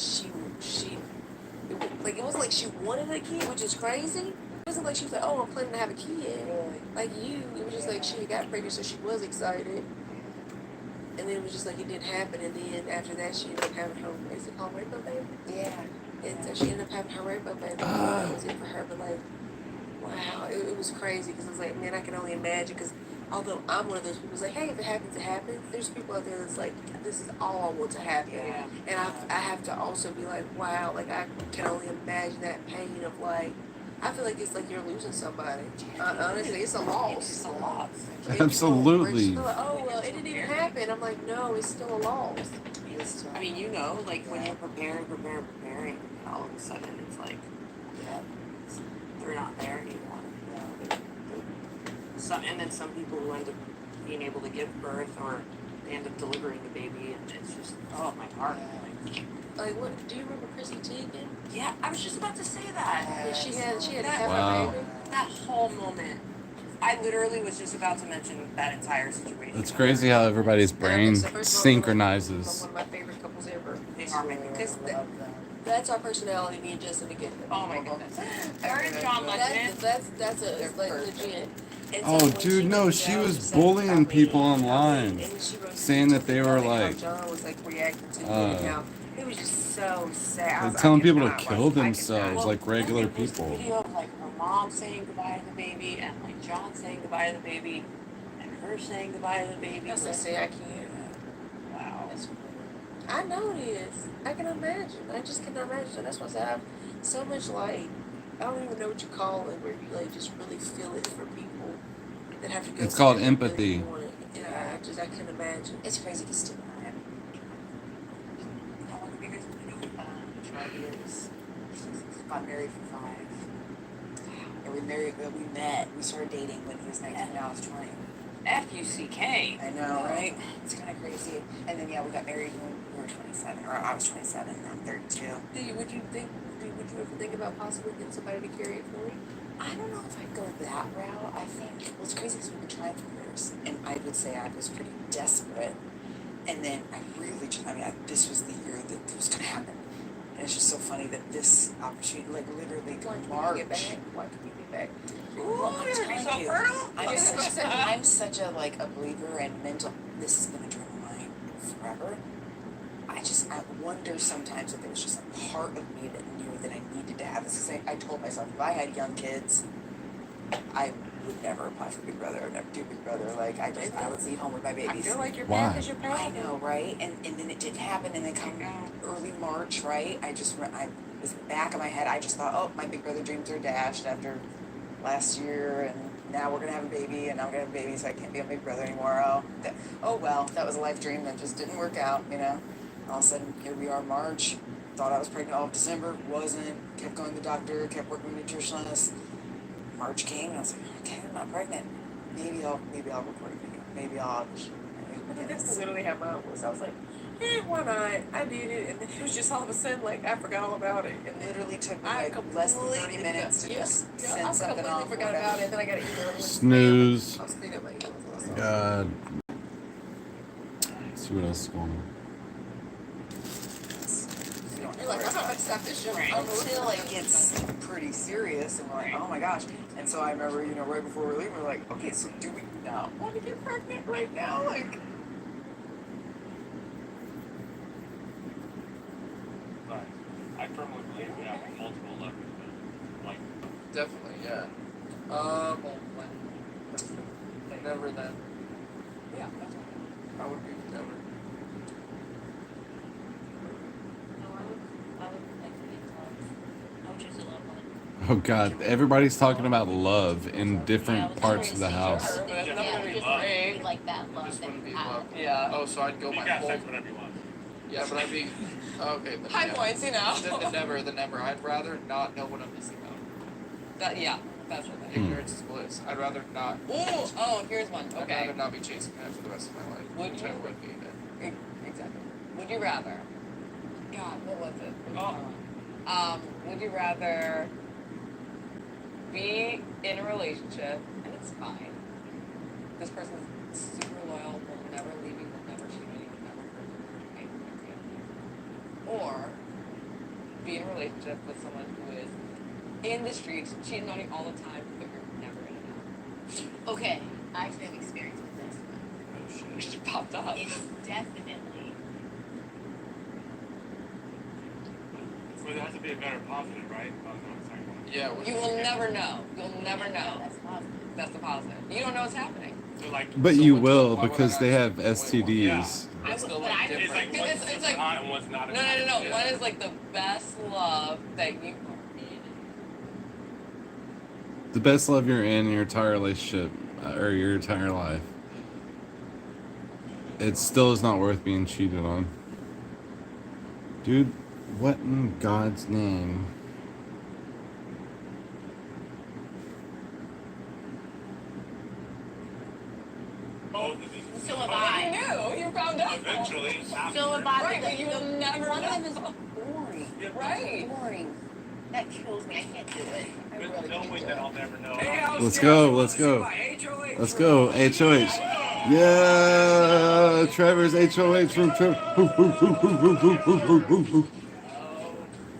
wasn't like she wanted a kid, which is crazy. It wasn't like she was like, oh, I'm planning to have a kid. Like you, it was just like she had got pregnant, so she was excited. And then it was just like it didn't happen. And then after that, she ended up having her, is it called rainbow baby? Yeah. And so she ended up having her rainbow baby. That was it for her. But like, wow, it was crazy because I was like, man, I can only imagine. Because although I'm one of those people who's like, hey, if it happens, it happens. There's people out there that's like, this is all I want to happen. Yeah. And I have to also be like, wow, like I can only imagine that pain of like, I feel like it's like you're losing somebody. Honestly, it's a loss. It's just a loss. Absolutely. People are like, oh, well, it didn't even happen. I'm like, no, it's still a loss. I mean, you know, like when you're preparing, and all of a sudden it's like, they're not there anymore. And then some people who end up being able to give birth or they end up delivering the baby, and it's just, oh, my heart. Like, what? Do you remember Chrissy Teigen? Yeah, I was just about to say that. Yeah, she had to have Wow. her baby. That whole moment. I literally was just about to mention that entire situation. It's crazy how everybody's brain So first of all, synchronizes. One of my favorite couples ever. They are my favorite. Because that's our personality, me and Justin together. Oh my goodness. Her and John Legend. That's a like legit. And so Oh, when dude, she no, reached she out was and said bullying about me, people and online, then she wrote saying that they were how like, John was like reacting to me and how it was just so sad. I was like, telling I people to cannot kill watch- I cannot. themselves Well, like regular then there's people. The video of like her mom saying goodbye to the baby, and like John saying goodbye to the baby, and her saying goodbye to the baby. That's what I say, I can't. Wow. I know it is. I can imagine. I just cannot imagine. So that's why I said I have so much like, I don't even know what you call it, where you like just really feel it for people that have to go. It's through called it, empathy. really want it. Yeah, I can imagine. It's crazy because Steve and I How long have you guys been together? 12 years. Got married for 5. And we we started dating when he was 19 and I was 20. F-U-C-K. I know, right? It's kind of crazy. And then, we got married when we were 27, or I was 27 and I'm 32. Would you ever think about possibly getting somebody to carry it for you? I don't know if I'd go that route. I think, well, it's crazy because we've been trying for years. And I would say I was pretty desperate. And then I really tried. This was the year that it was going to happen. And it's just so funny that this opportunity, like literally March. Why can you get back? Well, I'm You're trying so to. fertile. I'm such a like a believer and mental. This is gonna drive mine forever. I wonder sometimes if there was just a part of me that knew that I needed to have this. Because I told myself if I had young kids, I would never apply for Big Brother or never do Big Brother. Like, I would be home with my I babies. feel like your Why? path is your path. I know, right? And then it didn't happen, and then come early March, right? I was back of my head. I just thought, oh, my Big Brother dreams are dashed after last year, and now we're gonna have a baby, and I'm gonna have a baby, so I can't be on Big Brother anymore. Oh well, that was a life dream that just didn't work out, you know. All of a sudden, here we are, March. Thought I was pregnant all of December, wasn't. Kept going to the doctor, kept working with nutritionists. March came, and I was like, okay, I'm not pregnant. Maybe I'll record a video. Maybe I'll audition. That's literally how mine was. I was like, why not? I did it, and then it was just all of a sudden like I forgot all about it, and It literally took me I like less than 30 minutes to just I send something completely off. forgot about it. Then I got an email. It was Snooze. spam. I'll speak it later. God. Let's see what else is going on. You're like, I'm not gonna stop this show. Until it gets pretty serious, and we're like, oh my gosh. And so I remember, right before we were leaving, we're like, okay, so do we not want to get pregnant right now? Like, Right. I firmly believe we have multiple levels. Like, Definitely, yeah. Never then. Yeah, that's right. I would be with never. Oh God, everybody's talking about love in different parts of the house. But it's not Yeah, gonna be love. great. Like that love This that wouldn't be you love. have. Yeah. Oh, so I'd go you my got whole. sex whenever you want. Yeah, but I'd be. Okay, then. High Yeah. points, you know. Then never. I'd rather not know what I'm missing out. That's what Ignorance is bliss. I'd rather not. Here's one. I'd Okay. rather not be chasing that for the rest of my life. Would which you? I would be then. Exactly. Would you rather? God, what was it? Would you rather be in a relationship and it's fine? This person's super loyal, will never leave you, will never cheat on you, will never hurt you, or be in a relationship with someone who is in the streets, cheating on you all the time, but you're never in and out. Okay, I actually have experience with this one. It just popped up. It's definitely. So there has to be a better positive, right? Oh, no, sorry. Yeah. What You will never know. You'll never know. That's positive. That's the positive. You don't know what's happening. So like, But So you why will would I because they have actually- STDs. It's still But I like would- it's like different. one's It's like- hot and one's not. No. Yeah. One is like the best love that you are in. The best love you're in your entire relationship or your entire life. It still is not worth being cheated on. Dude, what in God's name? Both of these. So have You I. knew. You found out. Eventually, So after. have I. Right, but you will never One of them know. is boring. Right. Boring. That kills me. I can't do it. I But really can't knowing do that it. I'll never know. Let's go, let's go. Let's go, HOH. Yeah, Trevor's HOH from Trevor.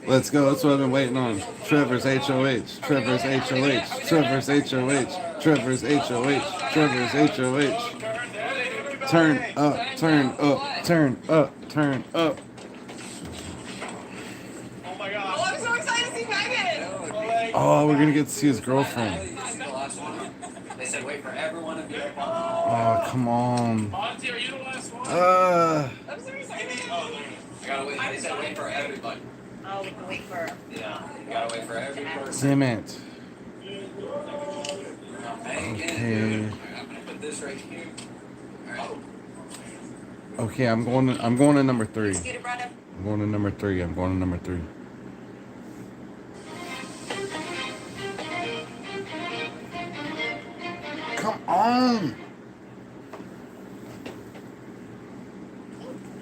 Let's go, that's what I've been waiting on. Trevor's HOH, Trevor's HOH, Trevor's HOH, Trevor's HOH, Trevor's HOH. Turn up, turn up, turn up, turn up. Oh my Oh, god. I'm so excited to see Megan. Oh, we're gonna get to see his girlfriend. They said wait for everyone to be up on. Oh, come on. Monty, are you the last one? I'm so excited. Oh, there. I gotta wait. They said wait for everybody. Oh, we can wait for. Yeah, you gotta wait for every person. Damn it. Megan, Okay. I'm gonna put this right here. All right. Okay, I'm going to number 3. Scooter brought up. I'm going to number 3. I'm going to number 3. Come on.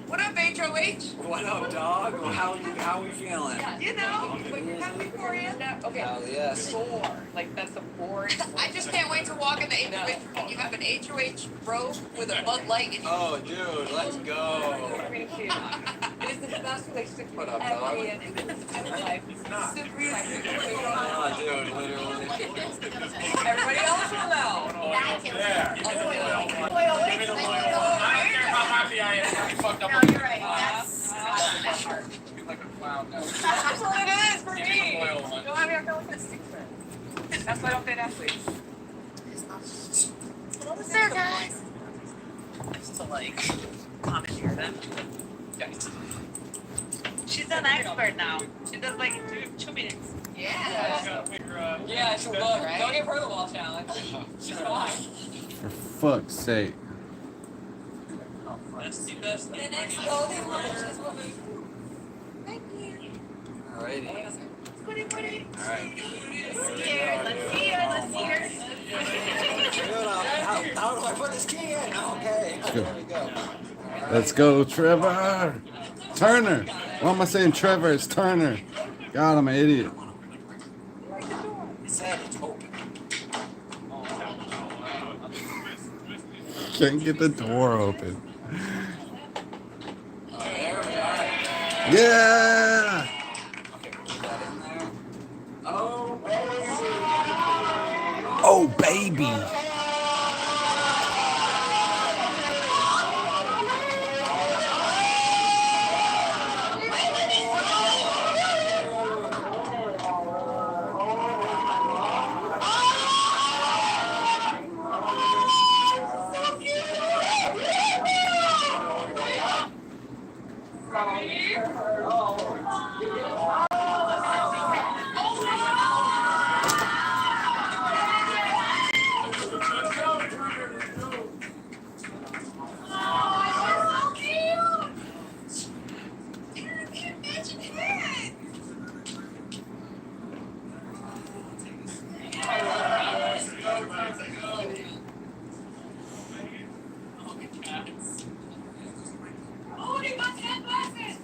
What up, HOH? What up, dog? Well, how we feeling? You know, like you're coming for you. Okay. Hell yes. Sure. Like that's the boring. I just can't wait to walk in the HOH. You have an HOH robe with a Bud Light. And Oh, dude, let's go. it is the best relationship What up, ever dog? in my life. Super excited. Oh, dude, literally. Everybody else will know. That kills me. There. Give me the Give me the loyal one. I don't care how happy I am. You fucked up. No, you're right. That's that part. You're like a clown now. That's what it is for Give me me. the loyal one. Don't have your feel like a secret. That's why I don't date athletes. What's there, guys? Just to like commandeer them. Guys. She's an expert now. She does like 2 minutes. Yeah. Yeah, So look, don't give her the wall challenge. She's fine. For fuck's sake. Bestie, bestie. The next golden lunch is what we. Thank you. Alrighty. Goody, goody. Alright. Let's see her. Let's see her. Let's see her. How do I put this key in? Okay. There we go. Let's go, Trevor. Turner. Why am I saying Trevor? It's Turner. God, I'm an idiot. It said it's open. Can't get the door open. There we are. Yeah. Okay, put that in there. Oh, Oh, baby. Oh, they got that glasses.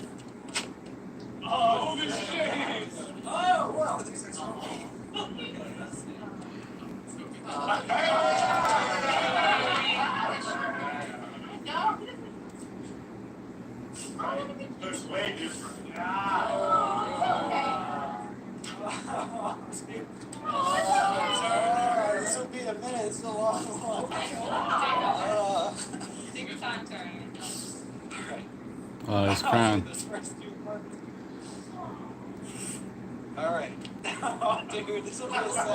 Looks way different. this will be a minute. It's a long one. Take your time, Turner. Oh, he's crying. This first 2 months. Alright. Oh, dude, this will be a second.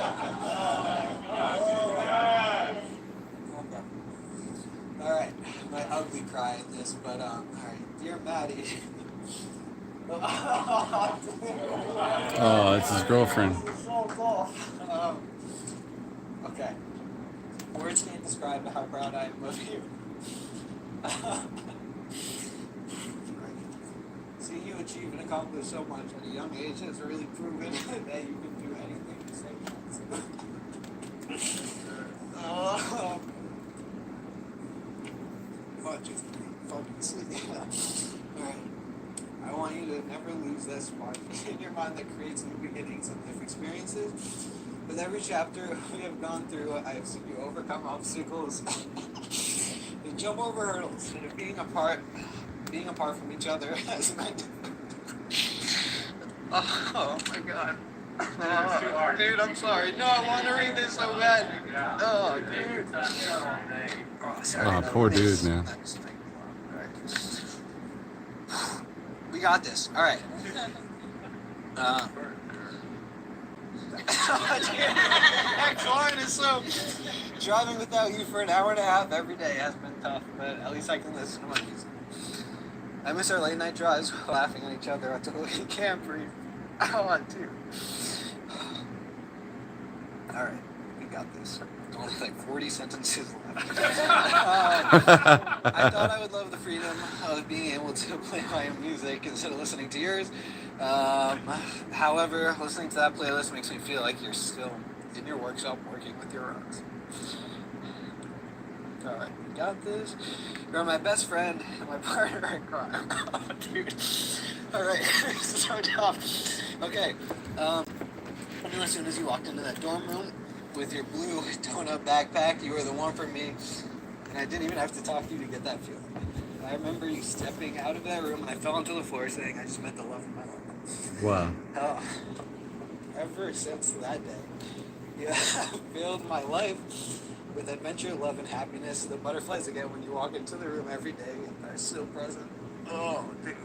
Alright, my ugly cry at this, but alright. Dear Maddie. Oh, it's his girlfriend. This is so cool. Okay. Words can't describe how proud I am of you. Seeing you achieve and accomplish so much at a young age has really proven that you can do anything you say you want to. Much is fucking sweet. Alright. I want you to never lose that spark in your mind that creates new beginnings and life experiences. With every chapter we have gone through, I have seen you overcome obstacles and jump over hurdles. And if being apart from each other has meant. Oh my god. Dude, I'm sorry. No, I want to read this so bad. Oh, dude. Oh, sorry. Oh, poor dude, man. We got this. All right. That line is so. Driving without you for an hour and a half every day has been tough, but at least I can listen to my music. I miss our late night drives, laughing at each other until we can't breathe. I want to. All right, we got this. Only like 40 sentences left. I thought I would love the freedom of being able to play my own music instead of listening to yours. However, listening to that playlist makes me feel like you're still in your workshop working with your rocks. Alright, we got this. You're my best friend and my partner in crime. Oh, dude. Alright, this is so tough. Okay, I knew as soon as you walked into that dorm room with your blue donut backpack, you were the one for me, and I didn't even have to talk to you to get that feeling. I remember you stepping out of that room and I fell onto the floor saying I just met the love of my life. Wow. Oh, ever since that day, you have filled my life with adventure, love, and happiness. The butterflies again when you walk into the room every day are still present. Oh, dude.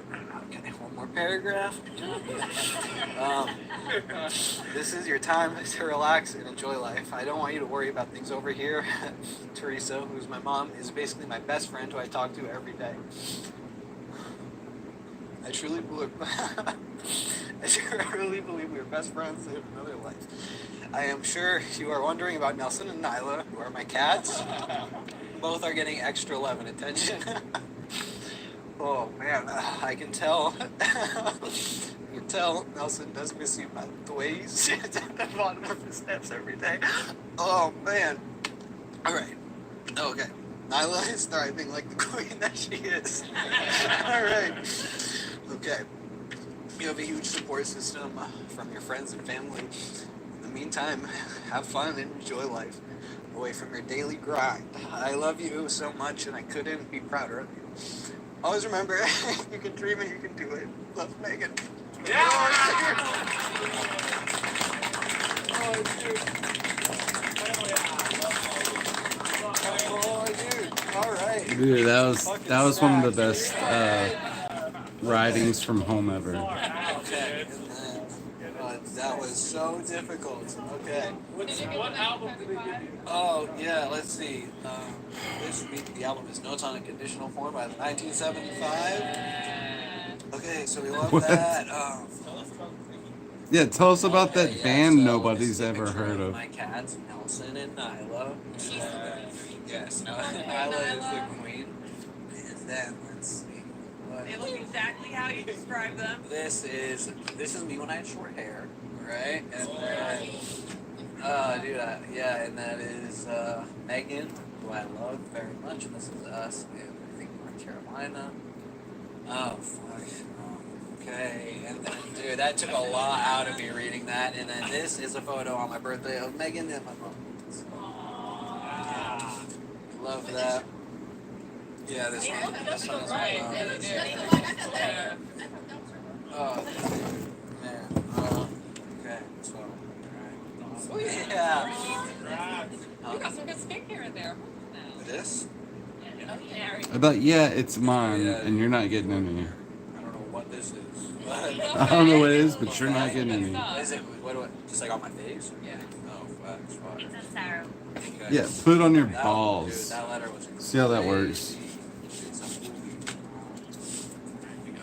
Okay, one more paragraph. This is your time to relax and enjoy life. I don't want you to worry about things over here. Teresa, who's my mom, is basically my best friend who I talk to every day. I truly believe we are best friends in another life. I am sure you are wondering about Nelson and Nyla, who are my cats. Both are getting extra love and attention. Oh man, I can tell. You can tell Nelson does miss you by the way he sits at the bottom of his steps every day. Oh man. Alright. Okay. Nyla is thriving like the queen that she is. Alright. Okay. You have a huge support system from your friends and family. In the meantime, have fun and enjoy life away from your daily grind. I love you so much and I couldn't be prouder of you. Always remember, you can dream it, you can do it. Love, Megan. Yeah! Oh, dude. Oh, dude. All right. Dude, that was one of the best writings from home ever. Okay. And then, that was so difficult. Okay. What album did they give you? Oh, yeah, let's see. The album is Notes on a Conditional Form by 1975. Okay, so we love What? that. Yeah, tell us about that yeah, band so nobody's this is a ever picture heard of. My cats, Nelson and Nyla. Yes, Nyla is the queen. And then, let's see. They look exactly how you describe them. This is me when I had short hair, right? And then, and that is Megan, who I love very much, and this is us in, I think, North Carolina. Oh, fuck. Okay, and then, dude, that took a lot out of me reading that, and then this is a photo on my birthday of Megan and my mom. So, love that. Yeah, this one is my mom. Oh, man. Okay, so, alright. Yeah. You got some good skincare in there. This? I thought, yeah, it's mine, and you're not getting any. I don't know what this is. I don't know what it is, but you're not getting any. Is it, just like on my face? Yeah. Oh, that's fine. It's a sour. Okay. Yeah, put it on your That- Dude, balls. that letter was See how that works. It's a movie. There you go.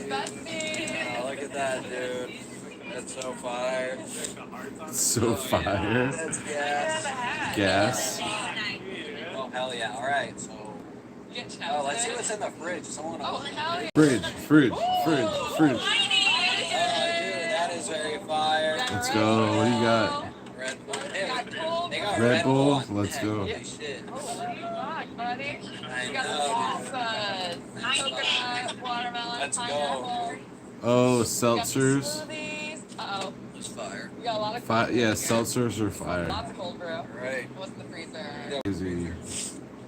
The best thing. Oh, look at that, dude. That's so fire. So fire. That's gas. Gas. Oh, hell yeah. Alright, so. Get chapstick. Oh, let's see what's in the fridge. Someone Oh, open it. hell yeah. Fridge. Oh, dude, that is very fire. Let's go. What do you got? Red Bull. They got cold. They got Red Bull? on Let's deck. go. Holy shit. Oh, what do you got, buddy? I You got know, some salsas, coconut, watermelon, Let's go. pineapple. Oh, We got some seltzers. smoothies. Uh-oh. It's fire. We got a lot of Yeah, seltzers are fire. Lots of cold brew. Right. What's in the freezer? Crazy.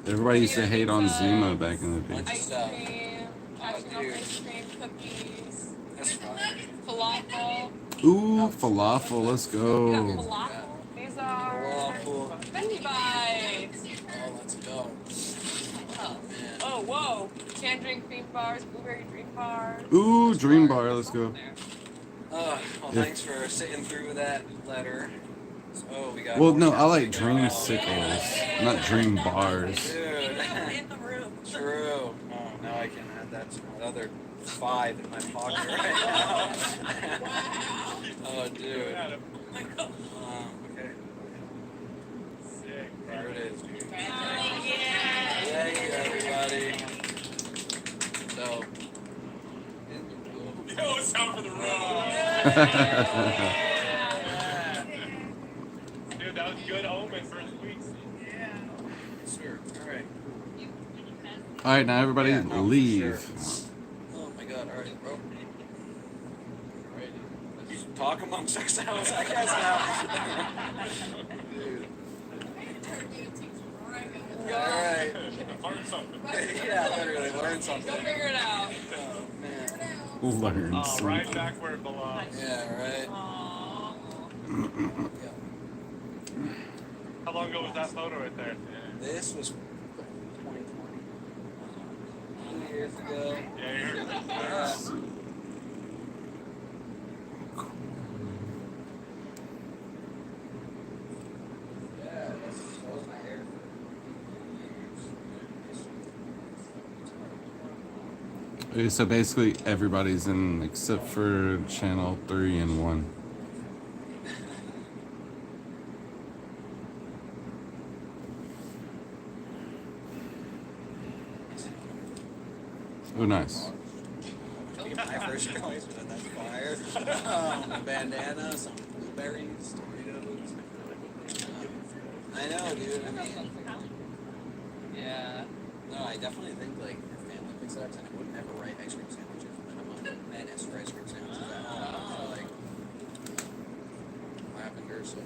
Everybody used to hate on Zima back in the day. Ice Stuff. cream, cashew nut dude. ice cream, cookies, That's fire. falafel. Ooh, falafel. Let's We got go. falafel. These are Waffle. Veggie bites. Oh, let's go. Oh, Man. oh, whoa. Tangerine cream bars, blueberry dream bars. Ooh, dream bar. Let's go. Well, Yeah. thanks for sitting through that letter. Oh, we got. Well, more no, I like chapstick. dream sickles, not dream bars. Dude. In the room. True. Oh, now I can add that to my other 5 in my pocket right now. Oh, dude. Okay. Sick. There it is, dude. Yeah. Thank you, everybody. So. Yo, it's out for the road. Dude, that was good omen first week. Sure. All right. All right, now everybody Yeah, no, for leave. Oh my god, alright, bro. Alright. Let's talk amongst ourselves, I guess now. Dude. Alright. Learn something. Yeah, literally, learn Go something. figure it out. Oh, man. Learn Oh, right something. back where it belongs. Yeah, right. Yeah. How long ago was that photo right there? This was 2020. 2 years ago. go. Yeah. Okay, so basically everybody's in except for channel 3 and 1. Oh, nice. My first choice, but that's fire. A bandana, some blueberries, Doritos. I know, dude. I mean, yeah. No, I definitely think like your family picks it up, and I would never write ice cream sandwiches. And I'm a menace for ice cream sandwiches at home. So like lavender, so.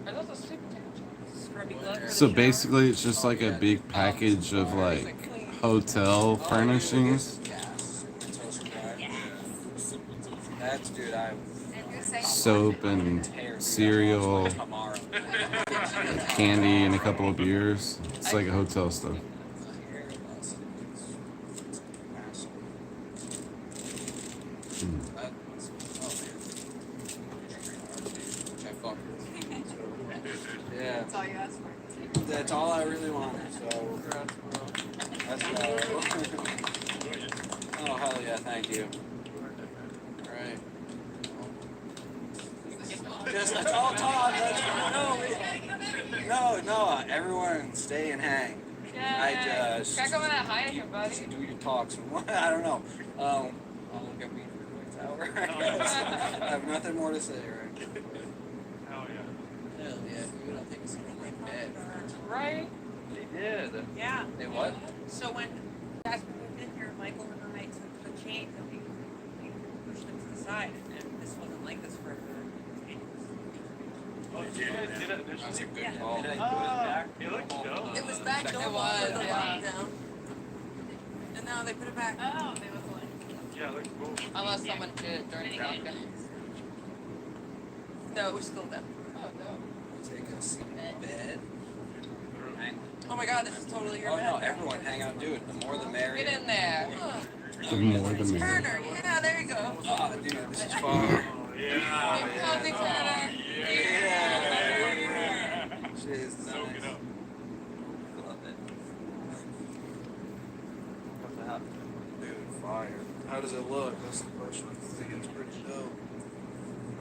Are those a sweet potato chips? Scrubby gloves? So basically it's just like a big package of like hotel furnishings. That's dude, Soap and cereal, candy, and a couple of beers. It's like a hotel stuff. Yeah, That's all you asked for. that's all I really wanted. So that's oh hell yeah, thank you. Right. Just that's all Todd. No. Everyone stay and hang. I just Crack open that Heineken, buddy. do your talks. I don't know. I'll look at me for the next hour. I have nothing more to say, right? Hell yeah. Hell yeah, dude. I'll take a seat in my bed. Right? They did. Yeah. Hey, what? So when Jasper moved in here, Michael and I took the chains and we pushed them to the side, and this wasn't like this for Oh, did it That's a initially? good Yeah. call. It looked dope. It was back It door was, before the yeah. lockdown. And now they put it back. Oh, they was like. Yeah, it looked cool. Unless someone did it during the lockdown. No, it was still them. Oh, no. Take a seat in bed. Hang. Oh my god, this is totally your Oh bed. no, everyone hang out, dude. The more the merrier. Get in there. The more the merrier. Turner, yeah, there you go. Oh, dude, this is fun. Oh, yeah. Get comfy, Turner. Jeez, Soak it nice. up. Love it. Dude, fire. How does it look? That's the question. I think it's pretty dope.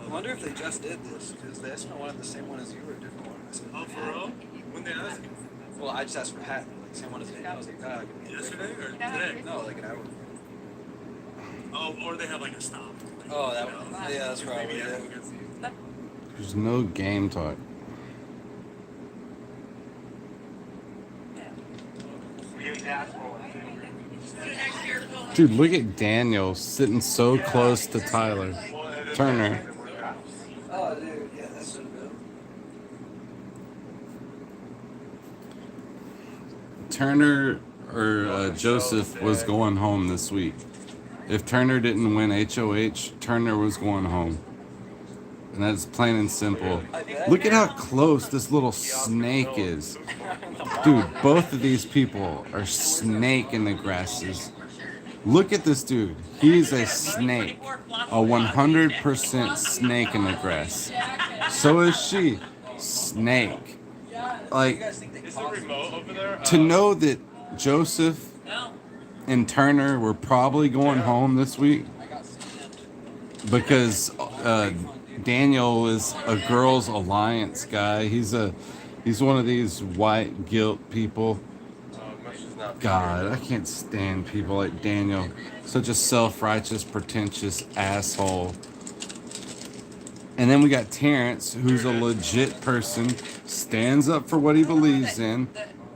I wonder if they just did this, because they asked me wanted the same one as you or a different one. I said, Oh, for real? When they asked you? well, I just asked for hat, like same one as me. I was like, ah, give me a Yesterday or different today? one. No, like an hour. Oh, or they have like a stop. Oh, that one. Yeah, that's probably Maybe it. yeah, we can see. There's no game talk. Dude, look at Daniel sitting so close to Tyler. Turner. Oh, dude, yeah, that's so dope. Turner or Joseph was going home this week. If Turner didn't win HOH, Turner was going home. And that's plain and simple. Look at how close this little snake is. Dude, both of these people are snake in the grasses. Look at this dude. He's a snake. A 100% snake in the grass. So is she. Snake. Like, Is the remote over there? to know that Joseph and Turner were probably going home this week because Daniel is a girls' alliance guy. He's one of these white guilt people. God, I can't stand people like Daniel. Such a self-righteous, pretentious asshole. And then we got Terrence, who's a legit person, stands up for what he believes in,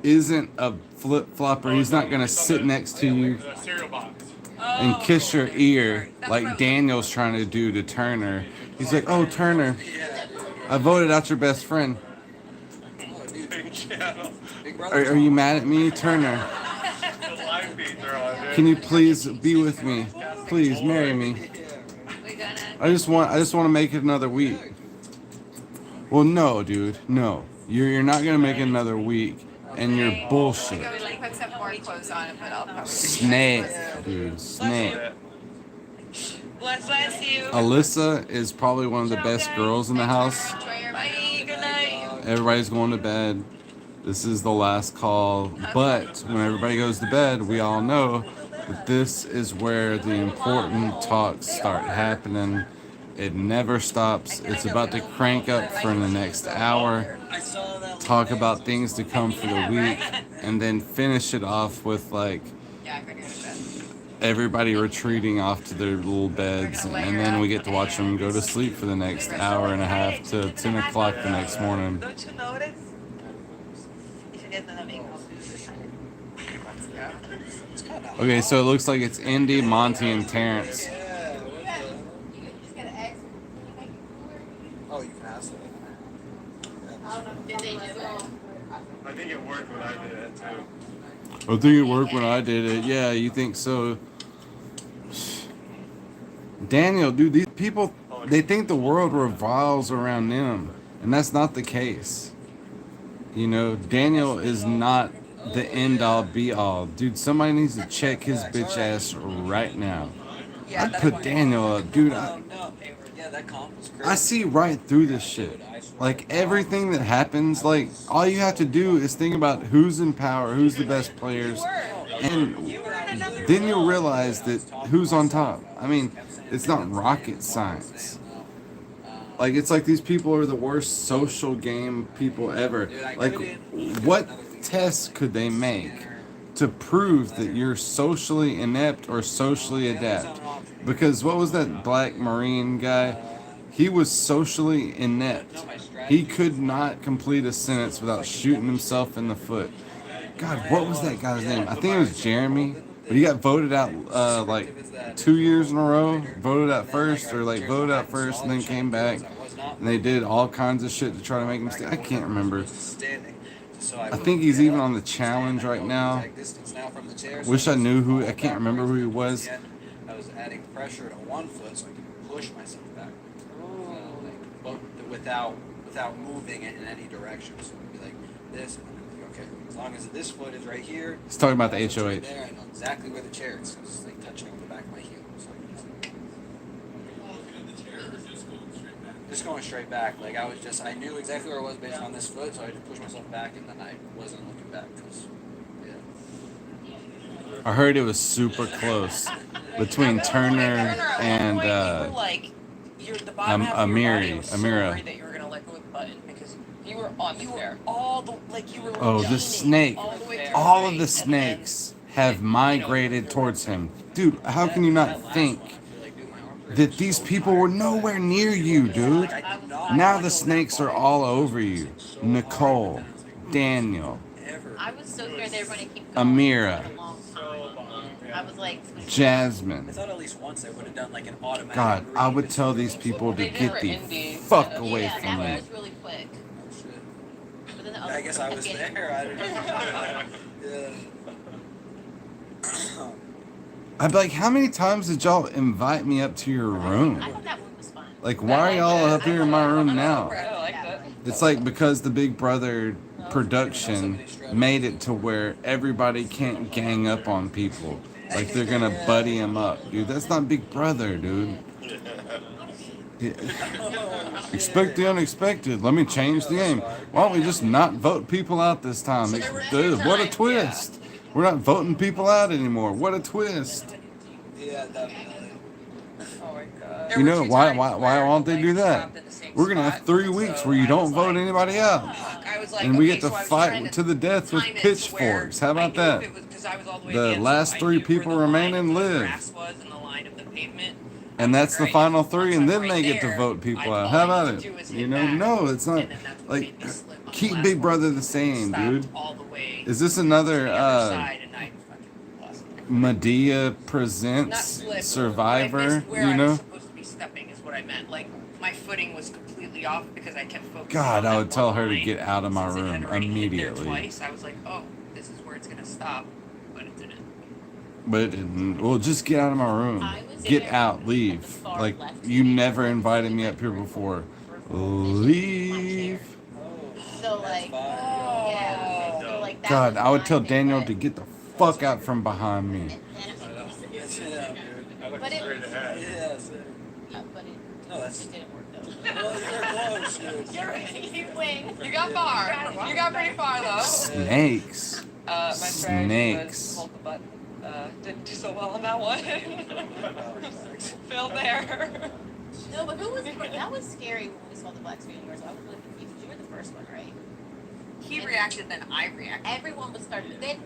isn't a flip-flopper. He's not going to sit next to you Cereal box. and kiss your ear like Daniel's trying to do to Turner. He's like, oh, Turner, I voted out your best friend. Are you mad at me, Turner? The live feeds are on, dude. Can you please be with me? Please marry me. I just want to make it another week. Well, no, dude, no. You're not gonna make it another week and you're bullshit. We should put some more clothes on it, but I'll probably. Snake, dude, snake. Bless you. Alyssa is probably one of the best girls in the house. Bye. Good night. Everybody's going to bed. This is the last call. But when everybody goes to bed, we all know that this is where the important talks start happening. It never stops. It's about to crank up for the next hour. Talk about things to come for the week. And then finish it off with like everybody retreating off to their little beds. And then we get to watch them go to sleep for the next hour and a half to 10 o'clock the next morning. Don't you notice? You should get the big house. Okay, so it looks like it's Indy, Monty, and Terrence. Oh, you can ask them. I think it worked when I did it too. I think it worked when I did it. Yeah, you think so? Daniel, dude, these people, they think the world revolves around them. And that's not the case. You know, Daniel is not the end all be all. Dude, somebody needs to check his bitch ass right now. I'd put Daniel up. Dude, I see right through this shit. Like, everything that happens, like, all you have to do is think about who's in power, who's the best players, and then you'll realize that who's on top. I mean, it's not rocket science. Like, it's like these people are the worst social game people ever. Like, what tests could they make to prove that you're socially inept or socially adept? Because what was that black Marine guy? He was socially inept. He could not complete a sentence without shooting himself in the foot. God, what was that guy's name? I think it was Jeremy. But he got voted out like 2 years in a row. Voted out first, or like voted out first and then came back. And they did all kinds of shit to try to make him stay. I can't remember. I think he's even on the challenge right now. Wish I knew who. I can't remember who he was. I was adding pressure to one foot so I could push myself back. Without moving it in any direction. So it would be like this, and then it would be okay. As long as this foot is right here. He's talking about the it's right HOH. there, I know exactly where the chair is. So it's like touching the back of my heel. So just going straight back. Like I knew exactly where I was based on this foot, so I just pushed myself back, and then I wasn't looking back because, yeah. I heard it was super close between Turner and Amira. That you were gonna let go of the button because you were on the stair. Oh, the snake. All of the snakes have migrated towards him. Dude, how can you not think that these people were nowhere near you, dude? Now the snakes are all over you. Nicole, Daniel, I was so scared they were going to keep going. Amira, I was like, Jasmine. I thought at least once they would have done like an automatic. God, I would tell these people to get the fuck away yeah, from that one me. was really quick. But then the other I guess I was kept there. I didn't know. Yeah. I'd be like, how many times did y'all invite me up to your room? I thought that one was fun. Like, why are y'all up here in my room now? I like that. It's like because the Big Brother production made it to where everybody can't gang up on people. Like they're gonna buddy them up. Dude, that's not Big Brother, dude. Yeah. Expect the unexpected. Let me change the game. Why don't we just not vote people out this time? Dude, what a twist. We're not voting people out anymore. What a twist. Yeah, definitely. Oh my god. You know, why won't they do that? We're gonna have 3 weeks where you don't vote anybody out. And we get to fight to the death with pitchforks. How about that? The last 3 people remaining live. And that's the final 3, and then they get to vote people out. How about it? You know, no, it's not. Like, keep Big Brother the same, dude. Is this another Medea Presents Survivor? You know? My footing was completely off because I kept focusing. God, on I that would tell one her to line, get out of my because it had room already hit there immediately. Twice. I was like, oh, this is where it's gonna stop, but it didn't. But it didn't. Well, just get out of my room. I was Get there out. on Leave. the far Like, left. you never invited me up here before. Leave. So like, yeah. So like God, I would tell Daniel to get the fuck out from behind me. Yeah, dude. But it, Yeah, same. but it, No, that's. it didn't work though. Well, you're close, dude. You win. You got far. You got pretty far though. Snakes. My strategy was Snakes. hold the button. Didn't do so well on that one. Failed there. No, but who was that was scary when we saw the black screen yours. I was really confused. You were the first one, right? He reacted, then I reacted. Everyone was starting. Then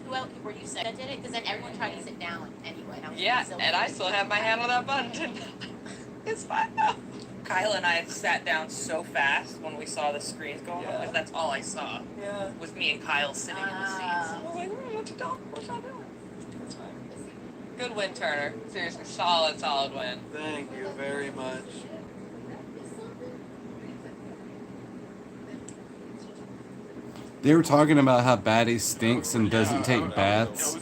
who else were you second did it? Because then everyone tried to sit down anyway. And I was Yeah, so and I still have my hand on that button. Didn't I? It's fine now. Kyle and I sat down so fast when we saw the screens going on, because that's all I saw. Yeah. Was me and Kyle sitting in the seats. I was like, what's y'all doing? That's fine. Good win, Turner. Seriously, solid win. Thank you very much. They were talking about how Batty stinks and doesn't take baths.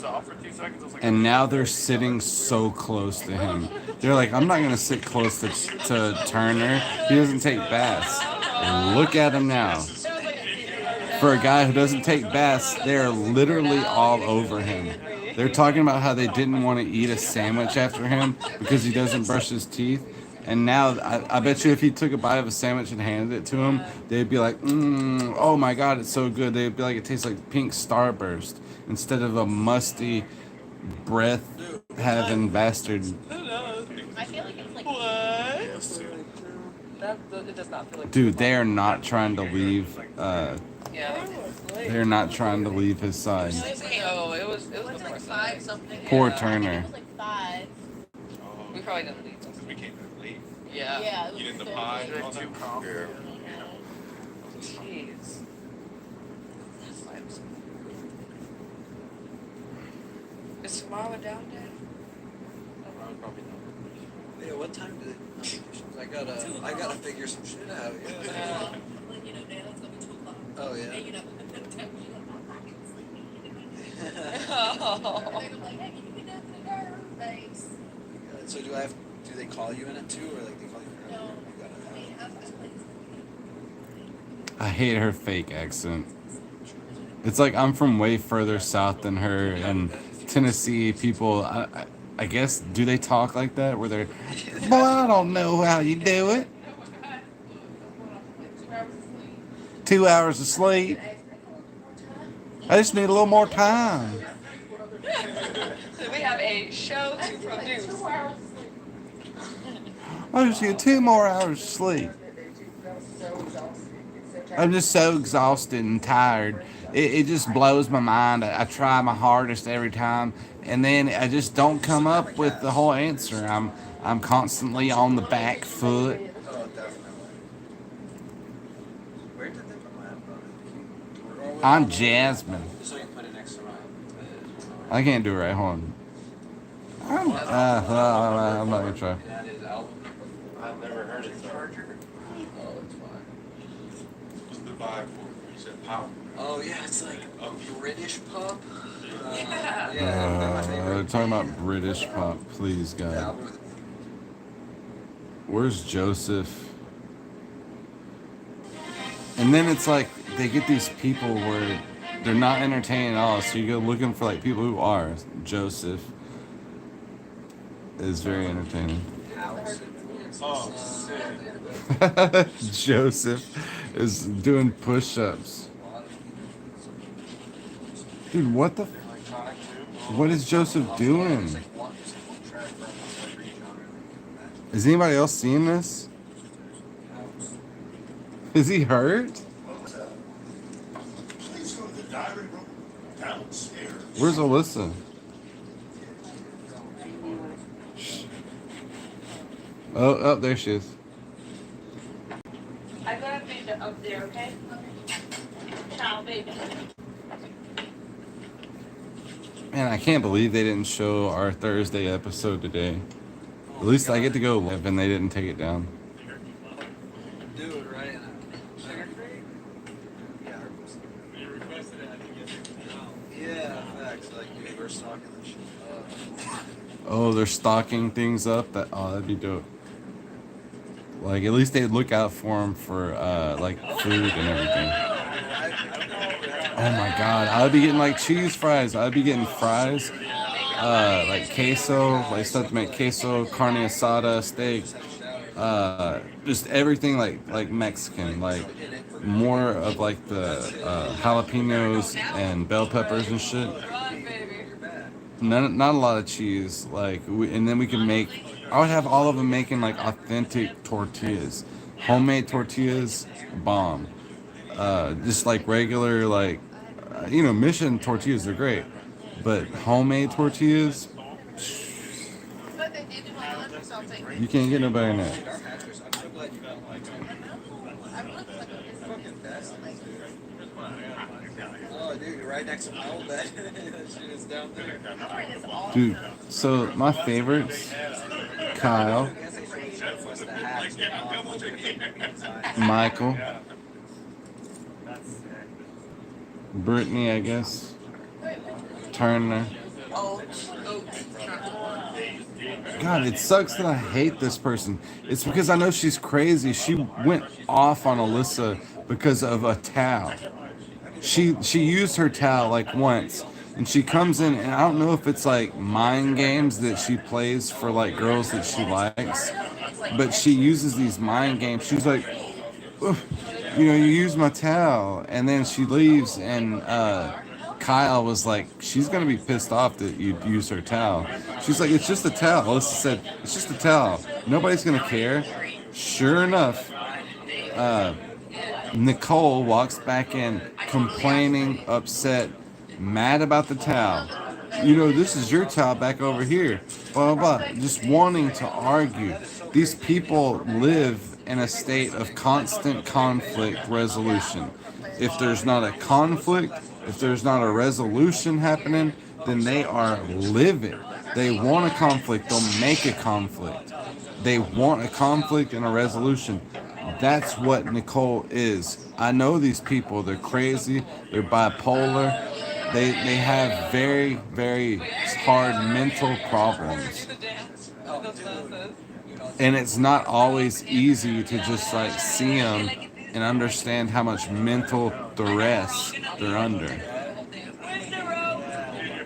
And now they're sitting so close to him. They're like, I'm not going to sit close to Turner. He doesn't take baths. Look at him now. For a guy who doesn't take baths, they're literally all over him. They're talking about how they didn't want to eat a sandwich after him because he doesn't brush his teeth. And now, I bet you if he took a bite of a sandwich and handed it to him, they'd be like, oh my God, it's so good. They'd be like, it tastes like pink Starburst instead of a musty, breath-having bastard. I feel like it's like It does not feel like. Dude, they are not trying to leave. Yeah. They're not trying to leave his side. No, it was before like Sunday. 5 something. Poor I Turner. think it was like 5. We probably didn't leave. We came back late. Yeah. Yeah. It was You did the so pie. late. All that coffee. Jeez. That's why I'm so. Is tomorrow a down day? Probably not. Yeah, what time do they? I gotta figure some shit out. Yeah. Like, you know, now it's gonna be 2 o'clock. Oh yeah. And you know, Oh. they're like, hey, can you get down to the car? Thanks. So do they call you in it too, or like they call you for No. You gotta I mean, I hate her fake accent. It's like I'm from way further south than her, and Tennessee people, I guess, do they talk like that? Where they're, boy, I don't know how you do it. 2 hours of sleep. I just need a little more time. So we have a show to produce. I just need 2 more hours of sleep. I'm just so exhausted and tired. It just blows my mind. I try my hardest every time, and then I just don't come up with the whole answer. I'm constantly on the back foot. Oh, definitely. Where did they put my phone? I'm Jasmine. So you can put it next to mine. I can't do it right. Hold on. I'm not gonna try. That is album. I've never heard it. Charger. Oh, it's fine. What's the vibe for? You said pop. Oh yeah, it's like a British pub. Yeah. They're my They're favorite. talking about British pop. Please, The God. album with Where's Joseph? And then it's like they get these people where they're not entertaining at all. So you go looking for like people who are. Joseph is very entertaining. House. Oh, sick. Joseph is doing push-ups. Dude, what the? What is Joseph doing? Is anybody else seeing this? Is he hurt? Please go to the diary room downstairs. Where's Alyssa? Oh, there she is. I got a picture up there, okay? Ciao, baby. Man, I can't believe they didn't show our Thursday episode today. At least I get to go live and they didn't take it down. Dude, right? Sugar Creek? Yeah. You requested it, I think yesterday. Yeah, facts. Like we were stalking the shit. Oh, they're stocking things up. That'd be dope. Like at least they'd look out for them for like food and everything. I don't know. Oh my god, I would be getting like cheese fries. I'd be getting fries, like queso, like stuff to make queso, carne asada, steak, just everything like Mexican, like more of like the jalapenos and bell peppers and shit. Not a lot of cheese, and then we could make. I would have all of them making like authentic tortillas, homemade tortillas, bomb. Just like regular Mission tortillas are great, but homemade tortillas, you can't get no better than that. Oh, dude, you're right next to my old bed. That shit is down there. Dude, so my favorites, Kyle, Michael, Brittany, I guess, Turner. God, it sucks that I hate this person. It's because I know she's crazy. She went off on Alyssa because of a towel. She used her towel like once, and she comes in, and I don't know if it's like mind games that she plays for like girls that she likes, but she uses these mind games. She's like, "Ugh, you use my towel," and then she leaves, and Kyle was like, she's gonna be pissed off that you use her towel. She's like, it's just a towel. Alyssa said, it's just a towel. Nobody's gonna care. Sure enough, Nicole walks back in complaining, upset, mad about the towel. This is your towel back over here. Blah, blah, blah. Just wanting to argue. These people live in a state of constant conflict resolution. If there's not a conflict, if there's not a resolution happening, then they are livid. They want a conflict, they'll make a conflict. They want a conflict and a resolution. That's what Nicole is. I know these people. They're crazy. They're bipolar. They have very, very hard mental problems. And it's not always easy to just like see them and understand how much mental duress they're under. Your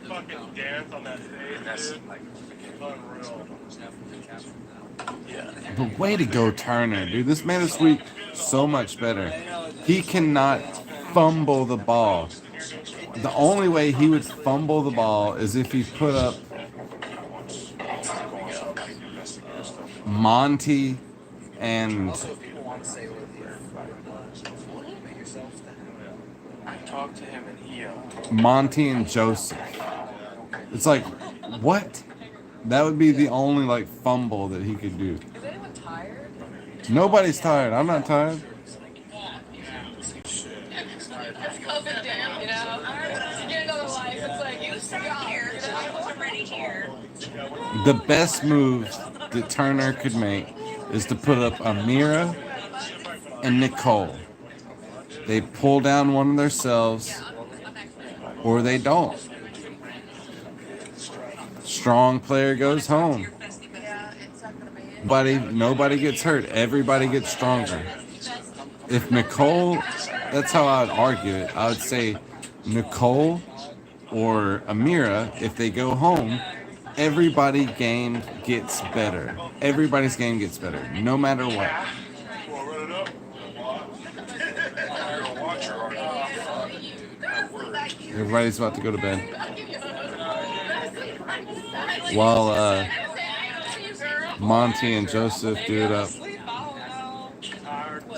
fucking dance on that stage, dude. Unreal. But way to go, Turner, dude. This made this week so much better. He cannot fumble the ball. The only way he would fumble the ball is if he put up Monty and I talked to him and he Monty and Joseph. It's like, what? That would be the only like fumble that he could do. Is anyone tired? Nobody's tired. I'm not tired. You know, to get another life, it's like you stop here. I wasn't ready here. The best move that Turner could make is to put up Amira and Nicole. They pull down one of themselves, or they don't. Strong player goes home. Nobody gets hurt. Everybody gets stronger. If Nicole, that's how I would argue it. I would say Nicole or Amira, if they go home, everybody's game gets better. Everybody's game gets better, no matter what. Everybody's about to go to bed. While Monty and Joseph do it up.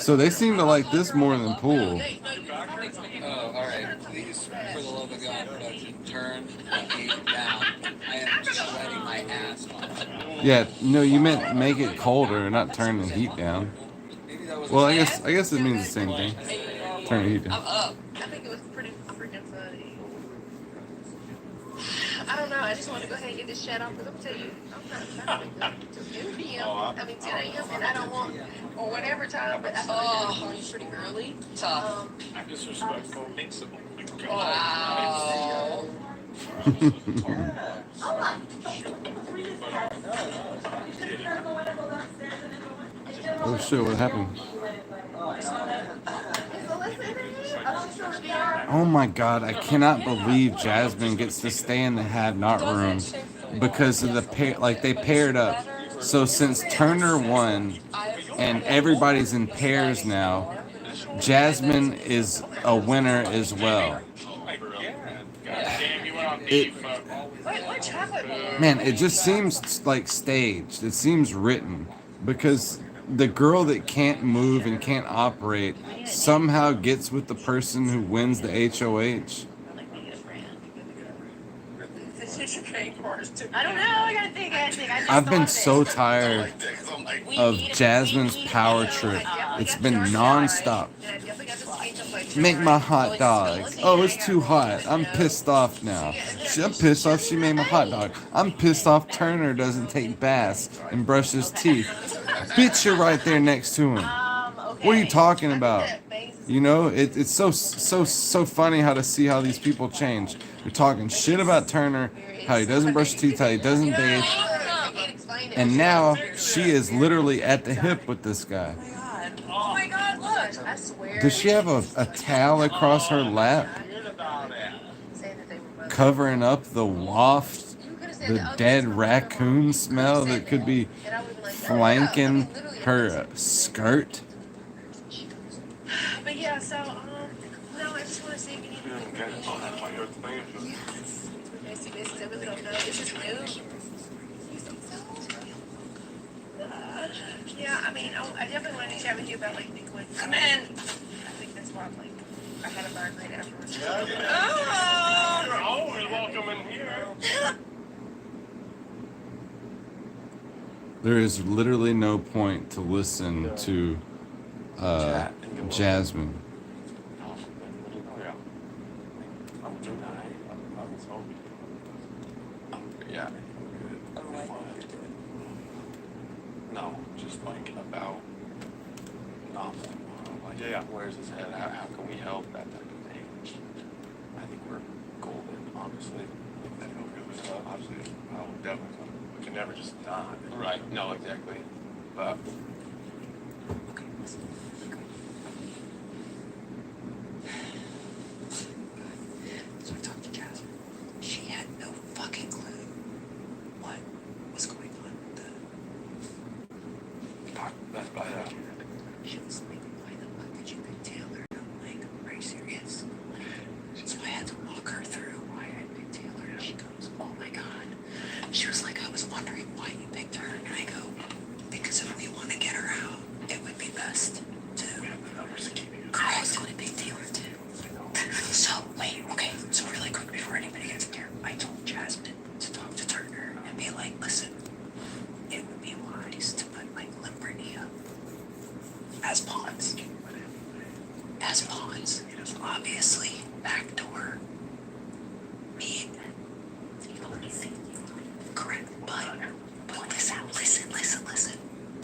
So they seem to like this more than pool. Oh, alright. Please, for the love of God, fucking turn the heat down. I am sweating my ass off. Yeah, no, you meant make it colder, not turn the heat down. Well, I guess it means the same thing. Turn the heat down. I think it was pretty freaking funny. I don't know. I just want to go ahead and get this chat off because I'm telling you, I'm not trying to wake up till 2 p.m. I mean 10 a.m. and I don't want, or whatever time, but I feel like I'm going pretty early. Tough. Disrespectful. Wow. Oh shit, what happened? Oh my God, I cannot believe Jasmine gets to stay in the have not room because of the pair. Like they paired up. So since Turner won and everybody's in pairs now, Jasmine is a winner as well. It, man, it just seems like staged. It seems written because the girl that can't move and can't operate somehow gets with the person who wins the HOH. I don't know. I gotta think. I just I've been thought so of it. tired of Jasmine's power trip. It's been nonstop. Make my hot dog. Oh, it's too hot. I'm pissed off now. I'm pissed off she made my hot dog. I'm pissed off Turner doesn't take baths and brush his teeth. Bitch, you're right there next to him. What are you talking about? You know, it's so funny how to see how these people change. You're talking shit about Turner, how he doesn't brush his teeth, how he doesn't bathe, and now she is literally at the hip with this guy. Oh my God! Look, I swear. Does she have a towel across her lap, covering up the waft, the dead raccoon smell that could be flanking her skirt? But yeah, so no, I just want to see if you need anything from me. Yes. I really don't know. Is this new? Yeah, I mean, I definitely wanted to chat with you about like liquid. Come in. I think that's why I'm like, I had a burn right afterwards. Oh, you're always welcome in here. There is literally no point to listen to Jasmine. Yeah. No, just like about nothing. Like, yeah, where's his head? How can we help? That type of thing. I think we're golden, honestly. Obviously, definitely. We can never just not. Right. No, exactly. But. Okay, listen. So I talked to Jasmine. She had no fucking clue what was going on with That's by that. She was like, why the fuck did you pick Taylor? And I'm like, are you serious? So I had to walk her through why I picked Taylor. And she goes, oh my God. She was like, I was wondering why you picked her. And I go, because if we want to get her out, it would be best to. I was going to pick Taylor too. So, wait, okay. So really quick before anybody gets here, I told Jasmine to talk to Turner and be like, listen, it would be wise to put Michael and Brittany up as pawns. As pawns. Obviously, backdoor. Me. Correct. But listen.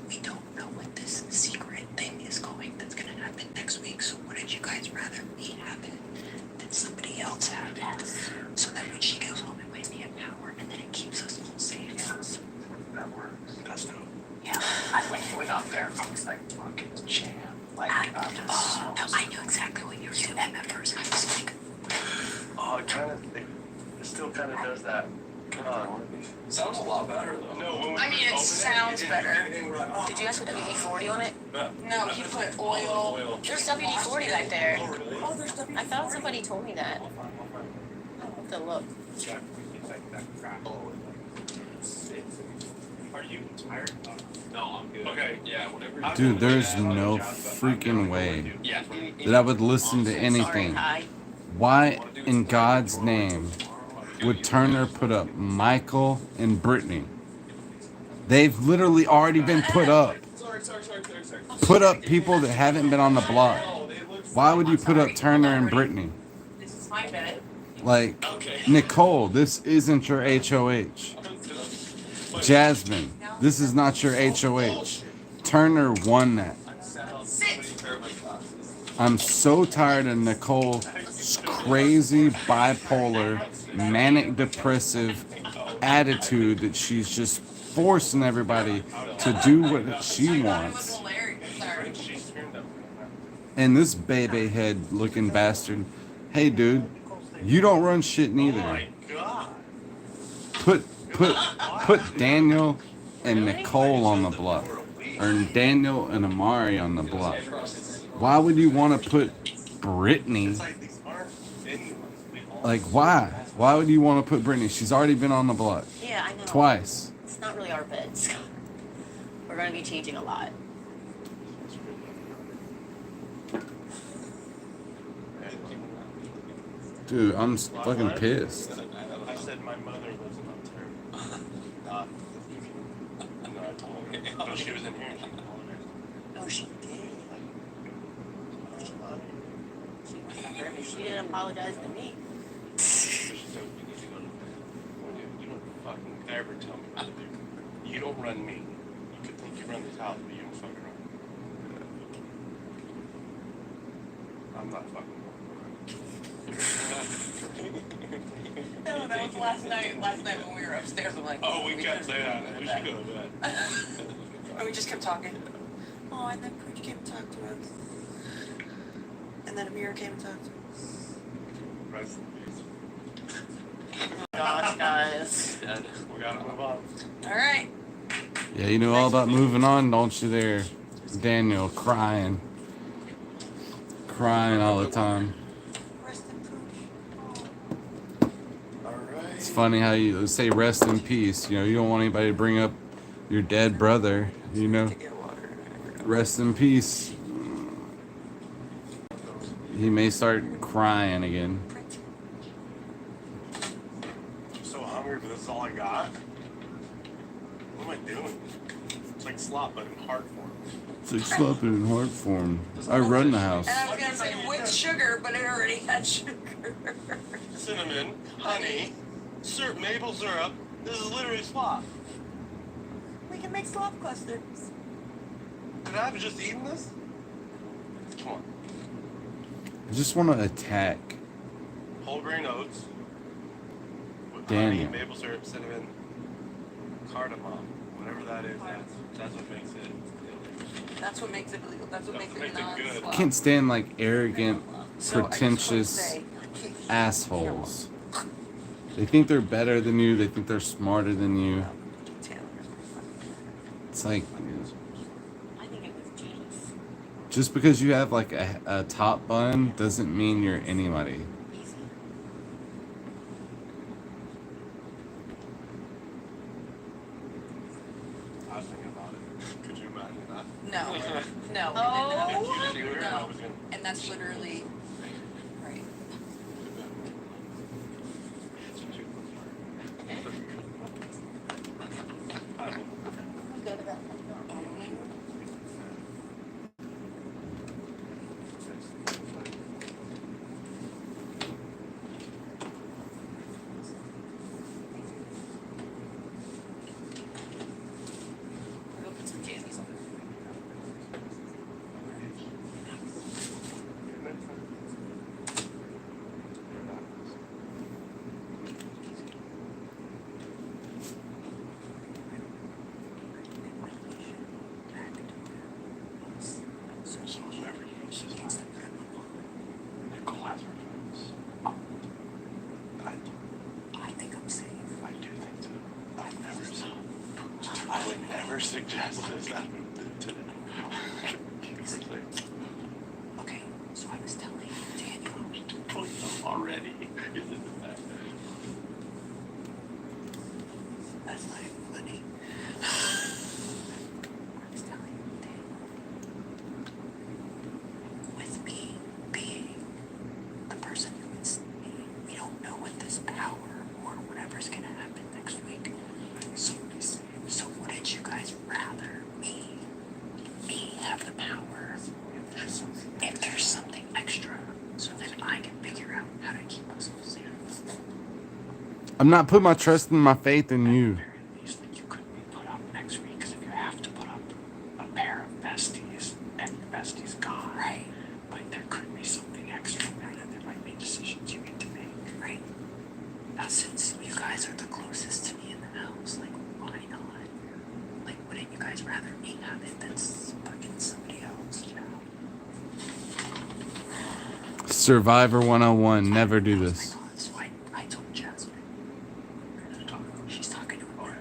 We don't know what this secret thing is that's gonna happen next week. So wouldn't you guys rather me have it than somebody else have it? So that when she goes home and might be in power, and then it keeps us all safe. That works. That's dope. Yeah. When you went up there, I was like, fucking jam. Like, No, I knew exactly what you were doing at first. I was like, oh, it still kind of does that. Sounds a lot better though. No, I mean, it sounds better. did you guys put WD-40 on it? No, he put oil. There's WD-40 back there. Oh, there's W. I thought somebody told me that. I'll have to look. Are you tired? No, I'm good. Okay, yeah, whatever. Dude, there's no freaking way Yeah. that I would listen to anything. Why in God's name would Turner put up Michael and Brittany? They've literally already been put up. Put up people that haven't been on the block. Why would you put up Turner and Brittany? This is my bed. Like, Nicole, this isn't your HOH. Jasmine, this is not your HOH. Turner won that. I'm so tired of Nicole's crazy bipolar, manic depressive attitude that she's just forcing everybody to do what she wants. And this baby head looking bastard hey, dude, you don't run shit Oh neither. my god. Put Daniel and Nicole on the bluff, or Daniel and Amari on the bluff. Why would you want to put Brittany? It's like these aren't anyone's. Like, why? Why would you want to put Brittany? She's already been on the bluff. Yeah, I know. Twice. It's not really our bids. We're going to be changing a lot. Dude, I'm fucking pissed. I said my mother lives in Ontario. Not. No, I told her. No, she was in here and she apologized. Oh, she did. She didn't apologize to me. She said you need to go to. You don't fucking ever tell me what to do. You don't run me. You could think you run this house, but you don't fucking run. I'm not fucking. No, that was last night. Last night when we were upstairs, I'm like, Oh, we kept saying that. We should go to bed. And we just kept talking. Oh, and then Pooch came and talked to us. And then Amir came and talked to us. Rest in peace. Gosh, guys. Dead. We gotta move on. all right. Yeah, you know all about moving on, don't you there? Daniel crying. Crying all the time. Rest in Pooch. Alright. It's funny how you say rest in peace. You know, you don't want anybody to bring up your dead brother, you know. To get water. Rest in peace. He may start crying again. I'm so hungry, but this is all I got. What am I doing? It's like slop, but in heart form. It's like slopping in heart form. I run the house. And I was gonna say with sugar, but it already had sugar. Cinnamon, honey, syrup, maple syrup. This is literally slop. We can make slop clusters. Could I have just eaten this? Come on. I just want to attack. Whole grain oats. With Daniel. honey, maple syrup, cinnamon, cardamom. Whatever that is, that's what makes it illegal. That's what makes it illegal. That's what makes it Makes it good. I can't stand like arrogant, So pretentious I just want to say, assholes. They think they're better than you. They think they're smarter than you. It's like I think it was genius. just because you have like a top bun doesn't mean you're anybody. Easy. I was thinking about it. Could you imagine that? No, no, Oh. no. And that's literally right. Go to that. We'll put some candies on it. I think I'm safe. I do think so. I would never suggest this happen today. Okay, so I was telling Daniel. Already. That's not even funny. I was telling Daniel. With me being the person who is, we don't know what this power or whatever's gonna happen next week. So wouldn't you guys rather me have the power if there's something extra so that I can figure out how to keep us all safe? I'm not putting my trust and my faith in you. At least that you couldn't be put up next week, because if you have to put up a pair of besties and your bestie's gone, right? But there could be something extra there that there might be decisions you need to make, right? Now, since you guys are the closest to me in the house, like, why not? Like, wouldn't you guys rather me have it than fucking somebody else, you know? Survivor 101. Never do this. So I told Jasmine. She's talking to her.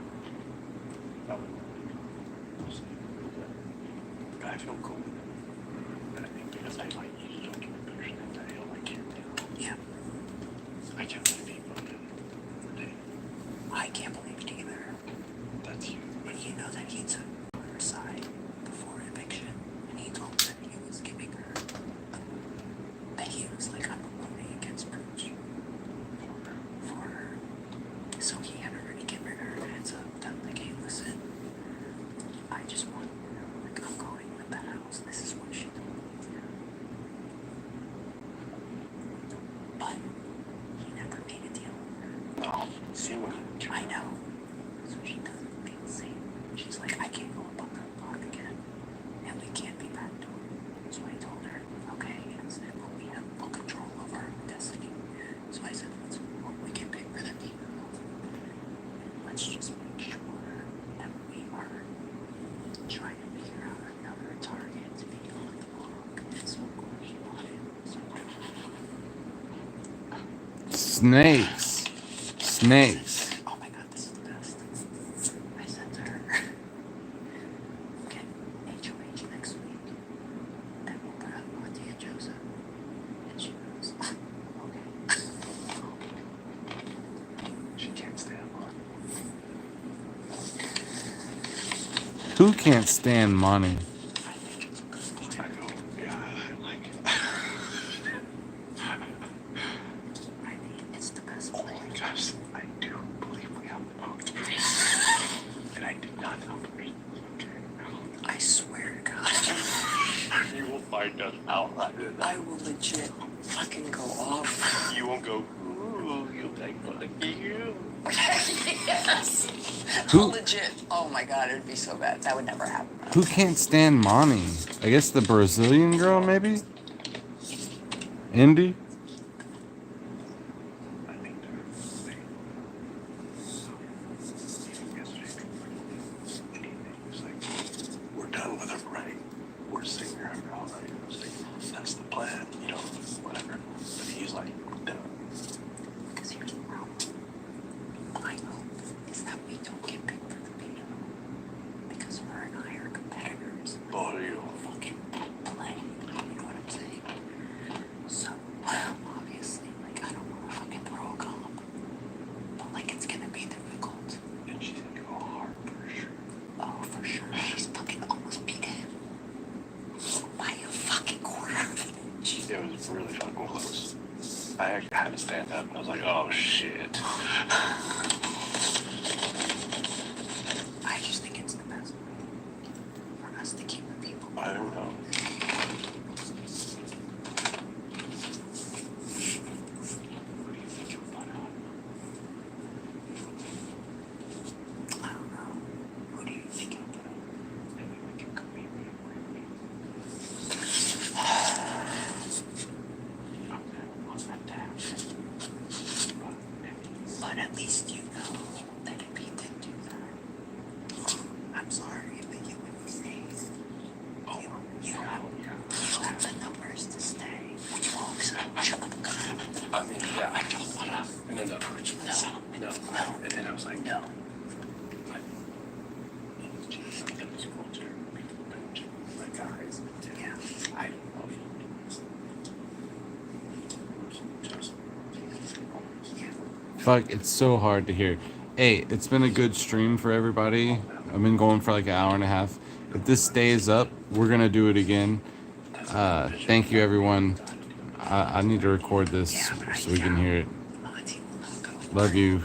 I feel cool. But I think because I like you don't get the picture that I don't like you. Yeah. I can't believe you put it in the day. I can't believe it either. That's you. But you know that he took her side before eviction, and he told her he was giving her, that he was like, I'm voting against Pooch for her. So he had already given her a heads up that, like, hey, listen, I just want you to know, like, I'm going with the house. This is what she told me. But he never made a deal with her. No. See what I know. So she doesn't feel safe. She's like, I can't go up on the block again. And we can't be backdoored. So I told her, okay, I said, well, we have full control over our destiny. So I said, we can pick for the female. Let's just make sure that we are trying to figure out another target to be on the block. And so of course she wanted. Snakes. Snakes. Oh my god, this is the best. I said to her, okay, HOH next week. Then we'll put up Monty and Joseph. And she goes, okay. she can't stand one. Who can't stand Monty? I go, yeah, I like it. I mean, it's the best Oh play. my gosh, I do believe we have the boat. And I did not know the reason. I swear to God. You will find us out later. I will legit fucking go off. You won't go, ooh, you'll be like, fuck you. Yes. Who- Legit. Oh my god, it'd be so bad. That would never happen. Who can't stand Monty? I guess the Brazilian girl, maybe? Indy? I think they're yesterday, he was like, we're done with him, right? We're sitting here after all night. I was like, that's the plan, you know, whatever. But he's like, no. Because here's the problem. My hope is that we don't get picked for the veto. Because her and I are competitors. Both of you. Fucking play. You know what I'm saying? So, obviously, like, I don't want to fucking throw a comp. But, like, it's gonna be difficult. And she's gonna go hard for sure. Oh, for sure. She's fucking almost beat him. By a fucking quarter of an inch. It was really fucking close. I actually had to stand up and I was like, oh shit. I just think it's the best way for us to keep the people. I don't know. What do you think you'll find out? I don't know. Who do you think you'll put up? Maybe we can compete with him. But at least you know that if he did do that, I'm sorry, but you would be safe. You have the numbers to stay. Folks, shut the fuck up. I mean, yeah, I don't wanna. And then the approach was, no. And then I was like, No. Yeah. I don't know. Fuck, it's so hard to hear. Hey, it's been a good stream for everybody. I've been going for like an hour and a half. If this stays up, we're gonna do it again. Thank you, everyone. I need to record this so we can hear it. Love you.